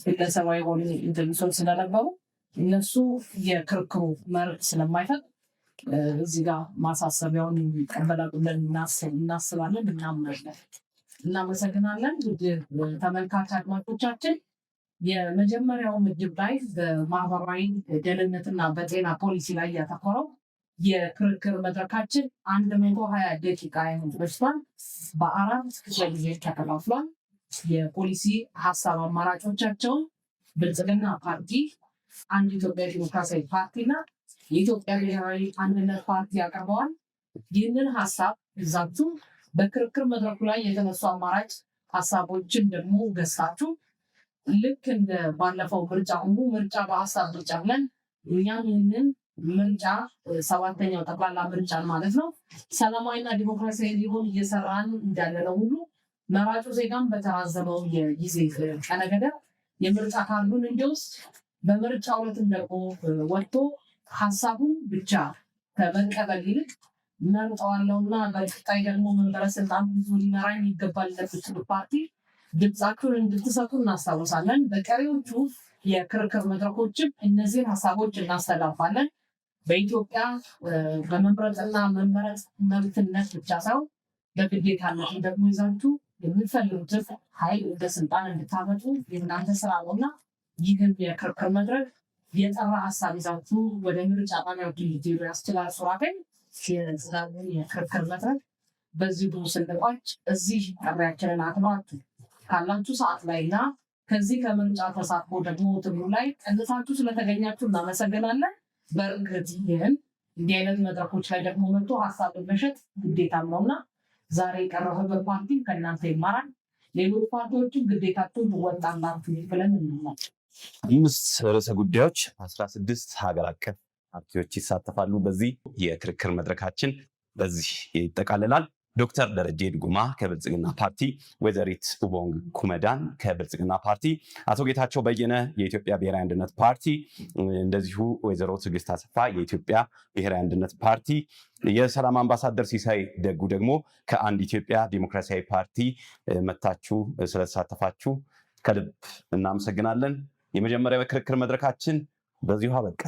ግለሰባዊ ሆኑ እንደሚሰሩ ስለነበሩ እነሱ የክርክሩ መርህ ስለማይፈቅድ እዚህ ጋር ማሳሰቢያውን ይቀበላሉ ብለን እናስባለን፣ እናምናለን። እናመሰግናለን። ተመልካች አድማጮቻችን የመጀመሪያው ምድብ ላይ በማህበራዊ ደህንነትና በጤና ፖሊሲ ላይ ያተኮረው የክርክር መድረካችን 120 ደቂቃ ያህል በስቷል። በአራት ክፍለ ጊዜ ተከፋፍሏል። የፖሊሲ ሀሳብ አማራጮቻቸውን ብልጽግና ፓርቲ፣ አንድ ኢትዮጵያ ዲሞክራሲያዊ ፓርቲና የኢትዮጵያ ብሔራዊ አንድነት ፓርቲ ያቀርበዋል። ይህንን ሀሳብ ይዛችሁ በክርክር መድረኩ ላይ የተነሱ አማራጭ ሀሳቦችን ደግሞ ገዝታችሁ ልክ እንደ ባለፈው ምርጫ ሁሉ ምርጫ በሀሳብ ምርጫ ብለን እኛም ይህንን ምርጫ ሰባተኛው ጠቅላላ ምርጫ ማለት ነው ሰላማዊና ዲሞክራሲያዊ ሊሆን እየሰራን እንዳለነው ሁሉ መራጩ ዜጋም በተራዘመው የጊዜ ቀነ ገደብ የምርጫ ካርዱን እንዲወስድ በምርጫ ዕለትም ደግሞ ወጥቶ ሀሳቡን ብቻ ከመቀበል ይልቅ መርጠዋለሁና በቀጣይ ደግሞ መንበረ ስልጣን ብዙ ሊመራኝ ይገባል ለምትሉ ፓርቲ ድምፃችሁን እንድትሰጡ እናስታውሳለን። በቀሪዎቹ የክርክር መድረኮችም እነዚህን ሀሳቦች እናስተላልፋለን። በኢትዮጵያ በመምረጥና መመረጥ መብትነት ብቻ ሳይሆን በግዴታነት ደግሞ ይዛችሁ የምትፈልጉትን ኃይል ወደ ስልጣን እንድታመጡ የእናንተ ስራ ነውና ይህን የክርክር መድረክ የጠራ ሀሳብ ይዛችሁ ወደ ምርጫ ጣቢያዎች እንዲሄዱ ያስችላል። ሱራፌል የክርክር መድረክ በዚህ ብዙ ስንቋጭ እዚህ ጥሪያችንን አክብራችሁ ካላችሁ ሰዓት ላይና ከዚህ ከምርጫ ተሳትፎ ደግሞ ትግሉ ላይ ቀንሳችሁ ስለተገኛችሁ እናመሰግናለን። በእርግጥ ይህን እንዲህ አይነት መድረኮች ላይ ደግሞ መጥቶ ሀሳብ መሸጥ ግዴታም ነውና ዛሬ የቀረበበት ፓርቲ ከእናንተ ይማራል። ሌሎች ፓርቲዎችም ግዴታቸውን ትወጣላችሁ ብለን እንላለን። 5 ርዕሰ ጉዳዮች 16 ሀገር አቀፍ ፓርቲዎች ይሳተፋሉ። በዚህ የክርክር መድረካችን በዚህ ይጠቃልላል። ዶክተር ደረጀ ድጉማ ከብልጽግና ፓርቲ፣ ወይዘሪት ኡቦንግ ኩመዳን ከብልጽግና ፓርቲ፣ አቶ ጌታቸው በየነ የኢትዮጵያ ብሔራዊ አንድነት ፓርቲ፣ እንደዚሁ ወይዘሮ ትዕግስት አሰፋ የኢትዮጵያ ብሔራዊ አንድነት ፓርቲ፣ የሰላም አምባሳደር ሲሳይ ደጉ ደግሞ ከአንድ ኢትዮጵያ ዲሞክራሲያዊ ፓርቲ መታችሁ ስለተሳተፋችሁ ከልብ እናመሰግናለን። የመጀመሪያው የክርክር መድረካችን በዚሁ አበቃ።